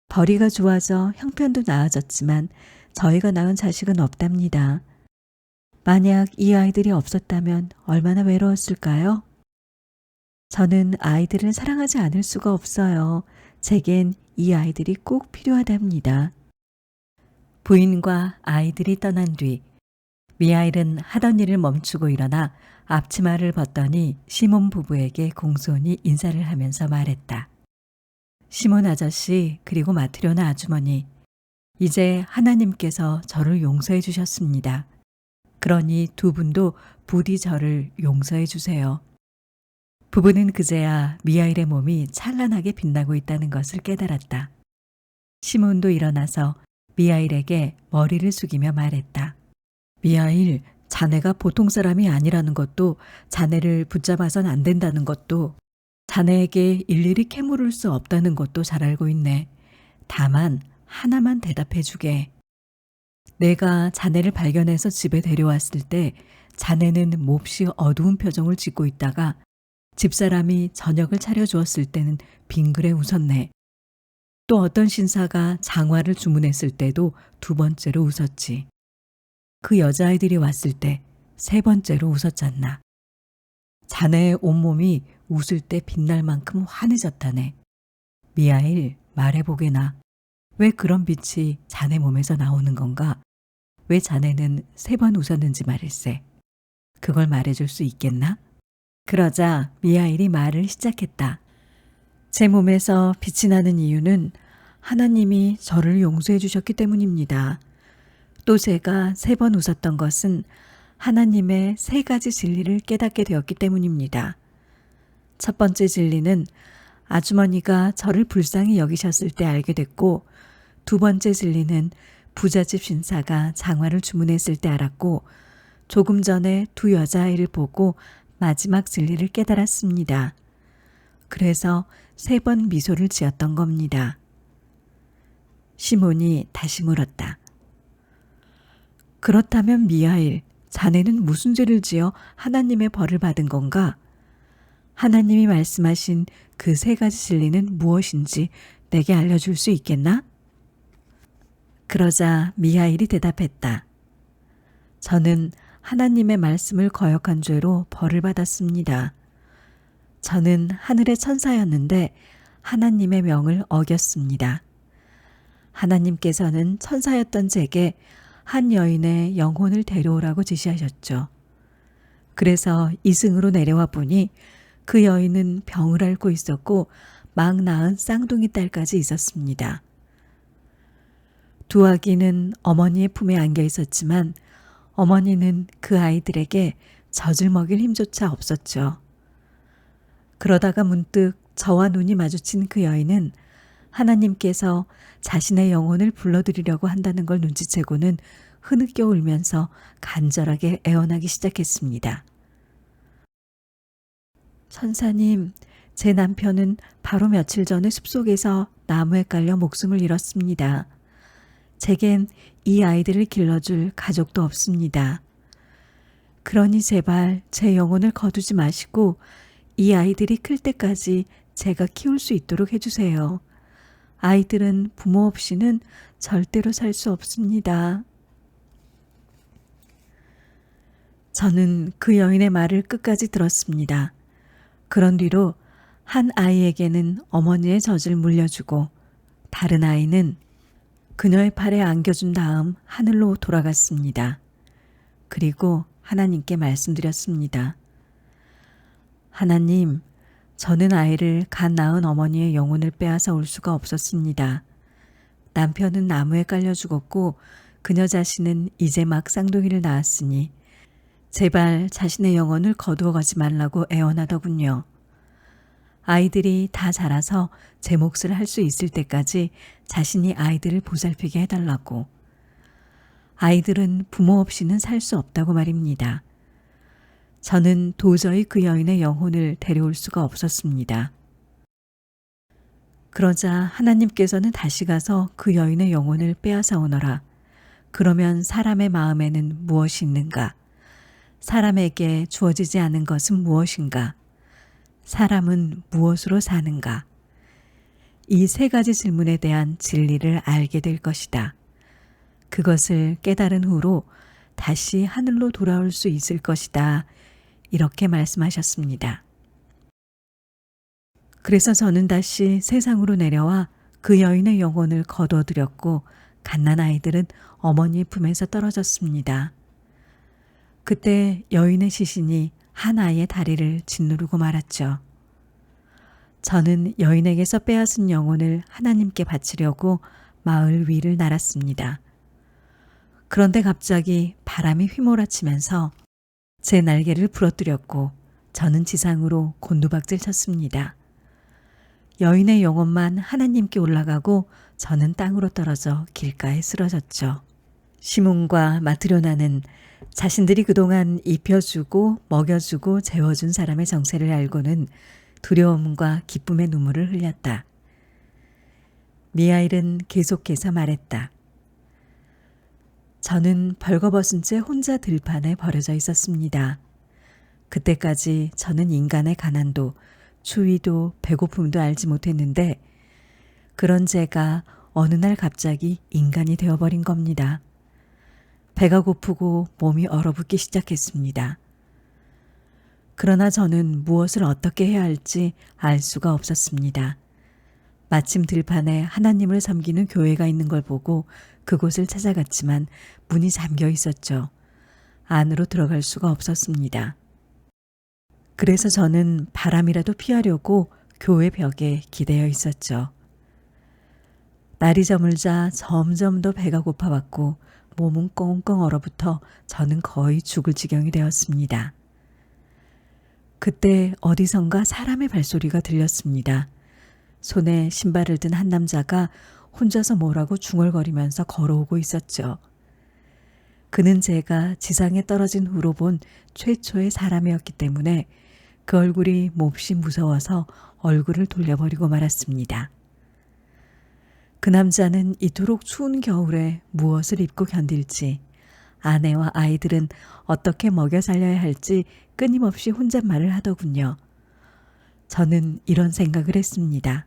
벌이가 좋아져 형편도 나아졌지만 저희가 낳은 자식은 없답니다. 만약 이 아이들이 없었다면 얼마나 외로웠을까요? 저는 아이들을 사랑하지 않을 수가 없어요. 제겐 이 아이들이 꼭 필요하답니다. 부인과 아이들이 떠난 뒤 미하일은 하던 일을 멈추고 일어나 앞치마를 벗더니 시몬 부부에게 공손히 인사를 하면서 말했다. 시몬 아저씨 그리고 마트료나 아주머니, 이제 하나님께서 저를 용서해 주셨습니다. 그러니 두 분도 부디 저를 용서해 주세요. 부부는 그제야 미하일의 몸이 찬란하게 빛나고 있다는 것을 깨달았다. 시몬도 일어나서 미하일에게 머리를 숙이며 말했다. 미하일, 자네가 보통 사람이 아니라는 것도, 자네를 붙잡아선 안 된다는 것도, 자네에게 일일이 캐물을 수 없다는 것도 잘 알고 있네. 다만 하나만 대답해 주게. 내가 자네를 발견해서 집에 데려왔을 때 자네는 몹시 어두운 표정을 짓고 있다가 집사람이 저녁을 차려주었을 때는 빙그레 웃었네. 또 어떤 신사가 장화를 주문했을 때도 2번째로 웃었지. 그 여자아이들이 왔을 때 3번째로 웃었잖나. 자네의 온몸이 웃을 때 빛날 만큼 환해졌다네. 미하일, 말해보게나. 왜 그런 빛이 자네 몸에서 나오는 건가? 왜 자네는 3번 웃었는지 말일세. 그걸 말해줄 수 있겠나? 그러자 미하일이 말을 시작했다. 제 몸에서 빛이 나는 이유는 하나님이 저를 용서해 주셨기 때문입니다. 또 제가 3번 웃었던 것은 하나님의 3가지 진리를 깨닫게 되었기 때문입니다. 첫 번째 진리는 아주머니가 저를 불쌍히 여기셨을 때 알게 됐고, 2번째 진리는 부잣집 신사가 장화를 주문했을 때 알았고, 조금 전에 2 여자아이를 보고 마지막 진리를 깨달았습니다. 그래서 3번 미소를 지었던 겁니다. 시몬이 다시 물었다. 그렇다면 미하일, 자네는 무슨 죄를 지어 하나님의 벌을 받은 건가? 하나님이 말씀하신 그 3가지 진리는 무엇인지 내게 알려줄 수 있겠나? 그러자 미하일이 대답했다. 저는 하나님의 말씀을 거역한 죄로 벌을 받았습니다. 저는 하늘의 천사였는데 하나님의 명을 어겼습니다. 하나님께서는 천사였던 제게 한 여인의 영혼을 데려오라고 지시하셨죠. 그래서 이승으로 내려와 보니 그 여인은 병을 앓고 있었고 막 낳은 쌍둥이 딸까지 있었습니다. 2 아기는 어머니의 품에 안겨 있었지만 어머니는 그 아이들에게 젖을 먹일 힘조차 없었죠. 그러다가 문득 저와 눈이 마주친 그 여인은 하나님께서 자신의 영혼을 불러들이려고 한다는 걸 눈치채고는 흐느껴 울면서 간절하게 애원하기 시작했습니다. 천사님, 제 남편은 바로 며칠 전에 숲속에서 나무에 깔려 목숨을 잃었습니다. 제겐 이 아이들을 길러줄 가족도 없습니다. 그러니 제발 제 영혼을 거두지 마시고 이 아이들이 클 때까지 제가 키울 수 있도록 해주세요. 아이들은 부모 없이는 절대로 살 수 없습니다. 저는 그 여인의 말을 끝까지 들었습니다. 그런 뒤로 한 아이에게는 어머니의 젖을 물려주고 다른 아이는 그녀의 팔에 안겨준 다음 하늘로 돌아갔습니다. 그리고 하나님께 말씀드렸습니다. 하나님, 저는 아이를 갓 낳은 어머니의 영혼을 빼앗아 올 수가 없었습니다. 남편은 나무에 깔려 죽었고 그녀 자신은 이제 막 쌍둥이를 낳았으니 제발 자신의 영혼을 거두어 가지 말라고 애원하더군요. 아이들이 다 자라서 제 몫을 할 수 있을 때까지 자신이 아이들을 보살피게 해달라고. 아이들은 부모 없이는 살 수 없다고 말입니다. 저는 도저히 그 여인의 영혼을 데려올 수가 없었습니다. 그러자 하나님께서는 다시 가서 그 여인의 영혼을 빼앗아 오너라. 그러면 사람의 마음에는 무엇이 있는가? 사람에게 주어지지 않은 것은 무엇인가? 사람은 무엇으로 사는가? 이 세 가지 질문에 대한 진리를 알게 될 것이다. 그것을 깨달은 후로 다시 하늘로 돌아올 수 있을 것이다. 이렇게 말씀하셨습니다. 그래서 저는 다시 세상으로 내려와 그 여인의 영혼을 거둬들였고 갓난아이들은 어머니 품에서 떨어졌습니다. 그때 여인의 시신이 한 아이의 다리를 짓누르고 말았죠. 저는 여인에게서 빼앗은 영혼을 하나님께 바치려고 마을 위를 날았습니다. 그런데 갑자기 바람이 휘몰아치면서 제 날개를 부러뜨렸고 저는 지상으로 곤두박질 쳤습니다. 여인의 영혼만 하나님께 올라가고 저는 땅으로 떨어져 길가에 쓰러졌죠. 시몬과 마트료나는 자신들이 그동안 입혀주고 먹여주고 재워준 사람의 정체를 알고는 두려움과 기쁨의 눈물을 흘렸다. 미하일은 계속해서 말했다. 저는 벌거벗은 채 혼자 들판에 버려져 있었습니다. 그때까지 저는 인간의 가난도, 추위도, 배고픔도 알지 못했는데 그런 제가 어느 날 갑자기 인간이 되어버린 겁니다. 배가 고프고 몸이 얼어붙기 시작했습니다. 그러나 저는 무엇을 어떻게 해야 할지 알 수가 없었습니다. 마침 들판에 하나님을 섬기는 교회가 있는 걸 보고 그곳을 찾아갔지만 문이 잠겨 있었죠. 안으로 들어갈 수가 없었습니다. 그래서 저는 바람이라도 피하려고 교회 벽에 기대어 있었죠. 날이 저물자 점점 더 배가 고파왔고 몸은 꽁꽁 얼어붙어 저는 거의 죽을 지경이 되었습니다. 그때 어디선가 사람의 발소리가 들렸습니다. 손에 신발을 든 한 남자가 혼자서 뭐라고 중얼거리면서 걸어오고 있었죠. 그는 제가 지상에 떨어진 후로 본 최초의 사람이었기 때문에 그 얼굴이 몹시 무서워서 얼굴을 돌려버리고 말았습니다. 그 남자는 이토록 추운 겨울에 무엇을 입고 견딜지, 아내와 아이들은 어떻게 먹여 살려야 할지 끊임없이 혼잣말을 하더군요. 저는 이런 생각을 했습니다.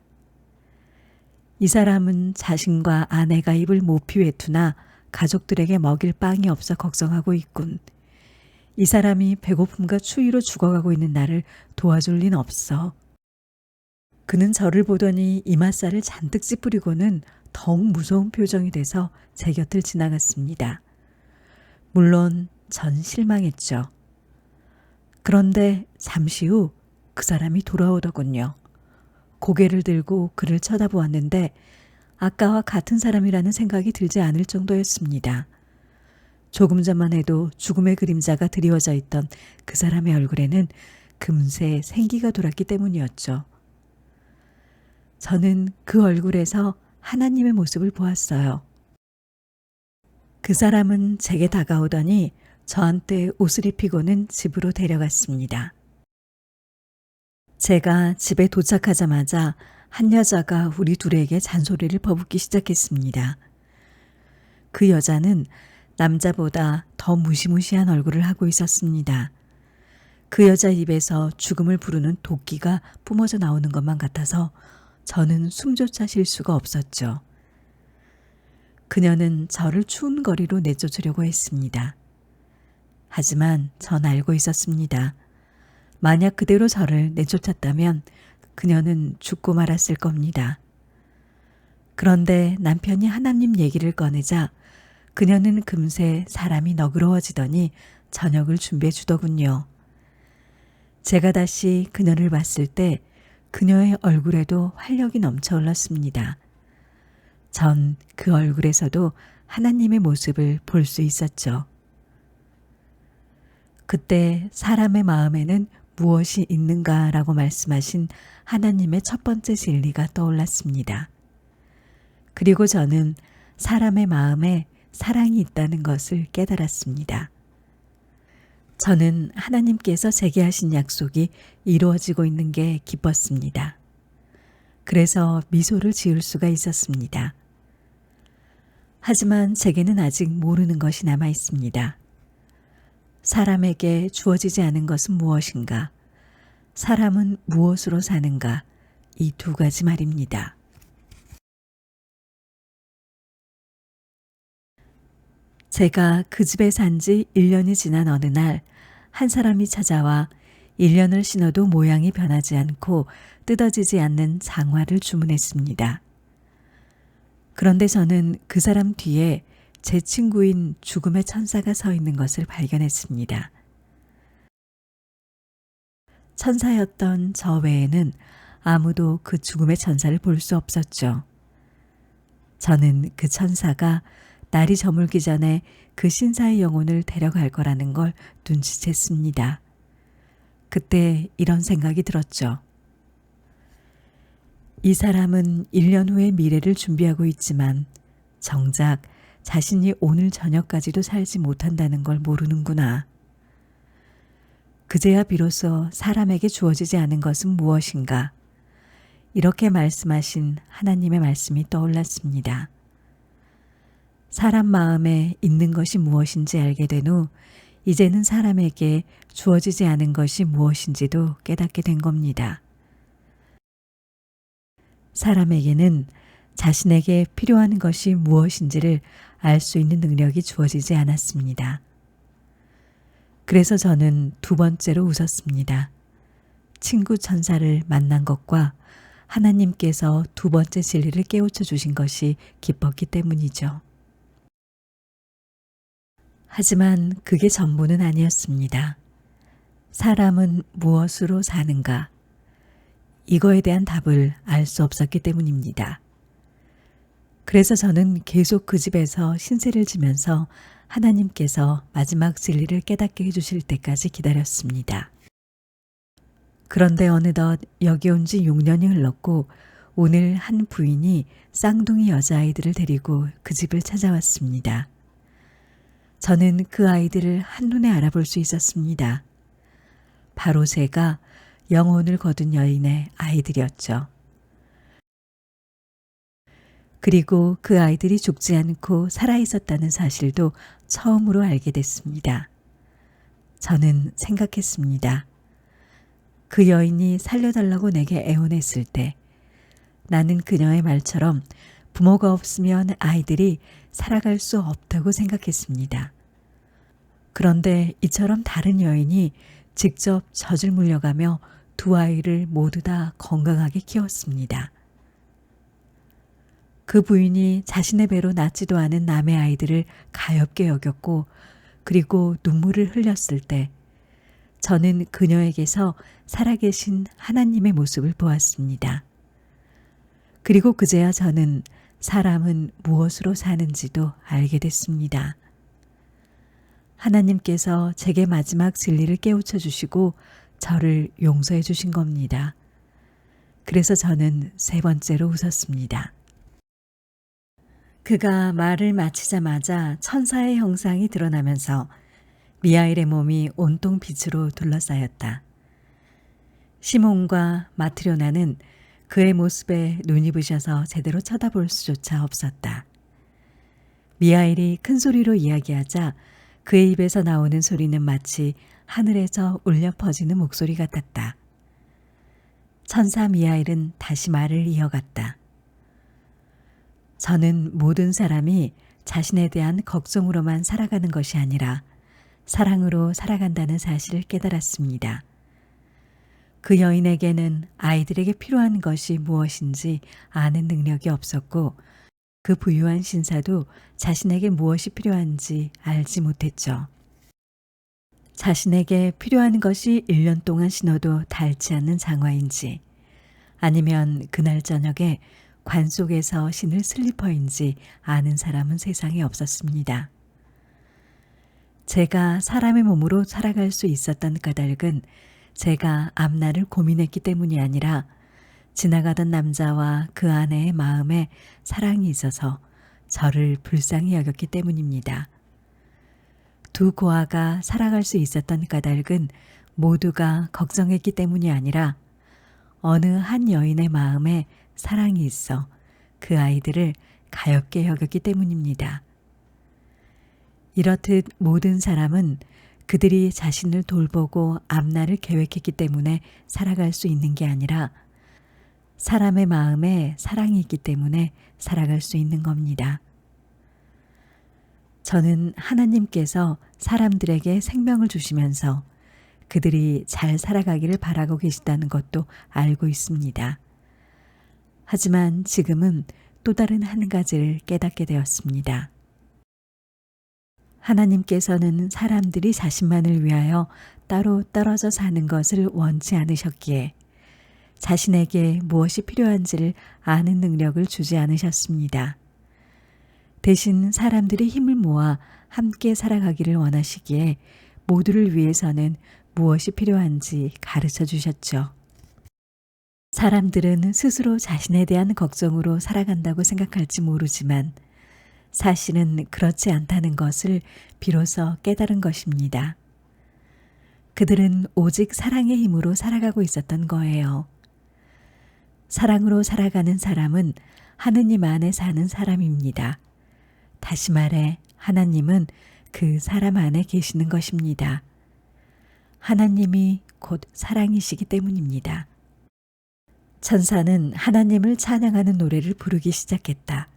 이 사람은 자신과 아내가 입을 모피 외투나 가족들에게 먹일 빵이 없어 걱정하고 있군. 이 사람이 배고픔과 추위로 죽어가고 있는 나를 도와줄 린 없어. 그는 저를 보더니 이맛살을 잔뜩 찌푸리고는 더욱 무서운 표정이 돼서 제 곁을 지나갔습니다. 물론 전 실망했죠. 그런데 잠시 후 그 사람이 돌아오더군요. 고개를 들고 그를 쳐다보았는데 아까와 같은 사람이라는 생각이 들지 않을 정도였습니다. 조금 전만 해도 죽음의 그림자가 드리워져 있던 그 사람의 얼굴에는 금세 생기가 돌았기 때문이었죠. 저는 그 얼굴에서 하나님의 모습을 보았어요. 그 사람은 제게 다가오더니 저한테 옷을 입히고는 집으로 데려갔습니다. 제가 집에 도착하자마자 한 여자가 우리 둘에게 잔소리를 퍼붓기 시작했습니다. 그 여자는 남자보다 더 무시무시한 얼굴을 하고 있었습니다. 그 여자 입에서 죽음을 부르는 도끼가 뿜어져 나오는 것만 같아서 저는 숨조차 쉴 수가 없었죠. 그녀는 저를 추운 거리로 내쫓으려고 했습니다. 하지만 전 알고 있었습니다. 만약 그대로 저를 내쫓았다면 그녀는 죽고 말았을 겁니다. 그런데 남편이 하나님 얘기를 꺼내자 그녀는 금세 사람이 너그러워지더니 저녁을 준비해 주더군요. 제가 다시 그녀를 봤을 때 그녀의 얼굴에도 활력이 넘쳐 흘렀습니다. 전 그 얼굴에서도 하나님의 모습을 볼 수 있었죠. 그때 사람의 마음에는 무엇이 있는가라고 말씀하신 하나님의 첫 번째 진리가 떠올랐습니다. 그리고 저는 사람의 마음에 사랑이 있다는 것을 깨달았습니다. 저는 하나님께서 제게 하신 약속이 이루어지고 있는 게 기뻤습니다. 그래서 미소를 지을 수가 있었습니다. 하지만 제게는 아직 모르는 것이 남아 있습니다. 사람에게 주어지지 않은 것은 무엇인가? 사람은 무엇으로 사는가? 이 두 가지 말입니다. 제가 그 집에 산 지 1년이 지난 어느 날 한 사람이 찾아와 1년을 신어도 모양이 변하지 않고 뜯어지지 않는 장화를 주문했습니다. 그런데 저는 그 사람 뒤에 제 친구인 죽음의 천사가 서 있는 것을 발견했습니다. 천사였던 저 외에는 아무도 그 죽음의 천사를 볼 수 없었죠. 저는 그 천사가 날이 저물기 전에 그 신사의 영혼을 데려갈 거라는 걸 눈치챘습니다. 그때 이런 생각이 들었죠. 이 사람은 1년 후의 미래를 준비하고 있지만 정작 자신이 오늘 저녁까지도 살지 못한다는 걸 모르는구나. 그제야 비로소 사람에게 주어지지 않은 것은 무엇인가. 이렇게 말씀하신 하나님의 말씀이 떠올랐습니다. 사람 마음에 있는 것이 무엇인지 알게 된 후 이제는 사람에게 주어지지 않은 것이 무엇인지도 깨닫게 된 겁니다. 사람에게는 자신에게 필요한 것이 무엇인지를 알 수 있는 능력이 주어지지 않았습니다. 그래서 저는 두 번째로 웃었습니다. 친구 천사를 만난 것과 하나님께서 두 번째 진리를 깨우쳐 주신 것이 기뻤기 때문이죠. 하지만 그게 전부는 아니었습니다. 사람은 무엇으로 사는가? 이거에 대한 답을 알 수 없었기 때문입니다. 그래서 저는 계속 그 집에서 신세를 지면서 하나님께서 마지막 진리를 깨닫게 해주실 때까지 기다렸습니다. 그런데 어느덧 여기 온 지 6년이 흘렀고 오늘 한 부인이 쌍둥이 여자아이들을 데리고 그 집을 찾아왔습니다. 저는 그 아이들을 한눈에 알아볼 수 있었습니다. 바로 제가 영혼을 거둔 여인의 아이들이었죠. 그리고 그 아이들이 죽지 않고 살아있었다는 사실도 처음으로 알게 됐습니다. 저는 생각했습니다. 그 여인이 살려달라고 내게 애원했을 때 나는 그녀의 말처럼 부모가 없으면 아이들이 살아갈 수 없다고 생각했습니다. 그런데 이처럼 다른 여인이 직접 젖을 물려가며 두 아이를 모두 다 건강하게 키웠습니다. 그 부인이 자신의 배로 낳지도 않은 남의 아이들을 가엾게 여겼고 그리고 눈물을 흘렸을 때 저는 그녀에게서 살아계신 하나님의 모습을 보았습니다. 그리고 그제야 저는 사람은 무엇으로 사는지도 알게 됐습니다. 하나님께서 제게 마지막 진리를 깨우쳐 주시고 저를 용서해 주신 겁니다. 그래서 저는 세 번째로 웃었습니다. 그가 말을 마치자마자 천사의 형상이 드러나면서 미하엘의 몸이 온통 빛으로 둘러싸였다. 시몬과 마트료나는 그의 모습에 눈이 부셔서 제대로 쳐다볼 수조차 없었다. 미하엘이 큰 소리로 이야기하자 그의 입에서 나오는 소리는 마치 하늘에서 울려 퍼지는 목소리 같았다. 천사 미하엘은 다시 말을 이어갔다. 저는 모든 사람이 자신에 대한 걱정으로만 살아가는 것이 아니라 사랑으로 살아간다는 사실을 깨달았습니다. 그 여인에게는 아이들에게 필요한 것이 무엇인지 아는 능력이 없었고 그 부유한 신사도 자신에게 무엇이 필요한지 알지 못했죠. 자신에게 필요한 것이 1년 동안 신어도 닳지 않는 장화인지 아니면 그날 저녁에 관 속에서 신을 슬리퍼인지 아는 사람은 세상에 없었습니다. 제가 사람의 몸으로 살아갈 수 있었던 까닭은 제가 앞날을 고민했기 때문이 아니라 지나가던 남자와 그 아내의 마음에 사랑이 있어서 저를 불쌍히 여겼기 때문입니다. 두 고아가 살아갈 수 있었던 까닭은 모두가 걱정했기 때문이 아니라 어느 한 여인의 마음에 사랑이 있어 그 아이들을 가엾게 여겼기 때문입니다. 이렇듯 모든 사람은 그들이 자신을 돌보고 앞날을 계획했기 때문에 살아갈 수 있는 게 아니라 사람의 마음에 사랑이 있기 때문에 살아갈 수 있는 겁니다. 저는 하나님께서 사람들에게 생명을 주시면서 그들이 잘 살아가기를 바라고 계시다는 것도 알고 있습니다. 하지만 지금은 또 다른 한 가지를 깨닫게 되었습니다. 하나님께서는 사람들이 자신만을 위하여 따로 떨어져 사는 것을 원치 않으셨기에 자신에게 무엇이 필요한지를 아는 능력을 주지 않으셨습니다. 대신 사람들이 힘을 모아 함께 살아가기를 원하시기에 모두를 위해서는 무엇이 필요한지 가르쳐 주셨죠. 사람들은 스스로 자신에 대한 걱정으로 살아간다고 생각할지 모르지만 사실은 그렇지 않다는 것을 비로소 깨달은 것입니다. 그들은 오직 사랑의 힘으로 살아가고 있었던 거예요. 사랑으로 살아가는 사람은 하느님 안에 사는 사람입니다. 다시 말해 하나님은 그 사람 안에 계시는 것입니다. 하나님이 곧 사랑이시기 때문입니다. 천사는 하나님을 찬양하는 노래를 부르기 시작했다.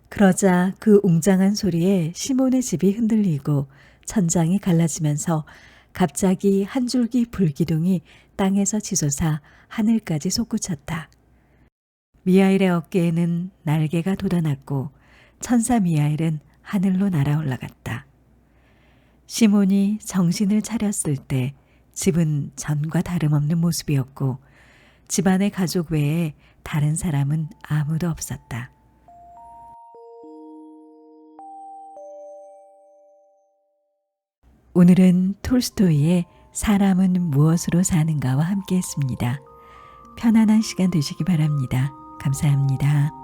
그러자 그 웅장한 소리에 시몬의 집이 흔들리고 천장이 갈라지면서 갑자기 한 줄기 불기둥이 땅에서 치솟아 하늘까지 솟구쳤다. 미하일의 어깨에는 날개가 돋아났고 천사 미하일은 하늘로 날아 올라갔다. 시몬이 정신을 차렸을 때 집은 전과 다름없는 모습이었고 집안의 가족 외에 다른 사람은 아무도 없었다. 오늘은 톨스토이의 사람은 무엇으로 사는가와 함께 했습니다. 편안한 시간 되시기 바랍니다. 감사합니다.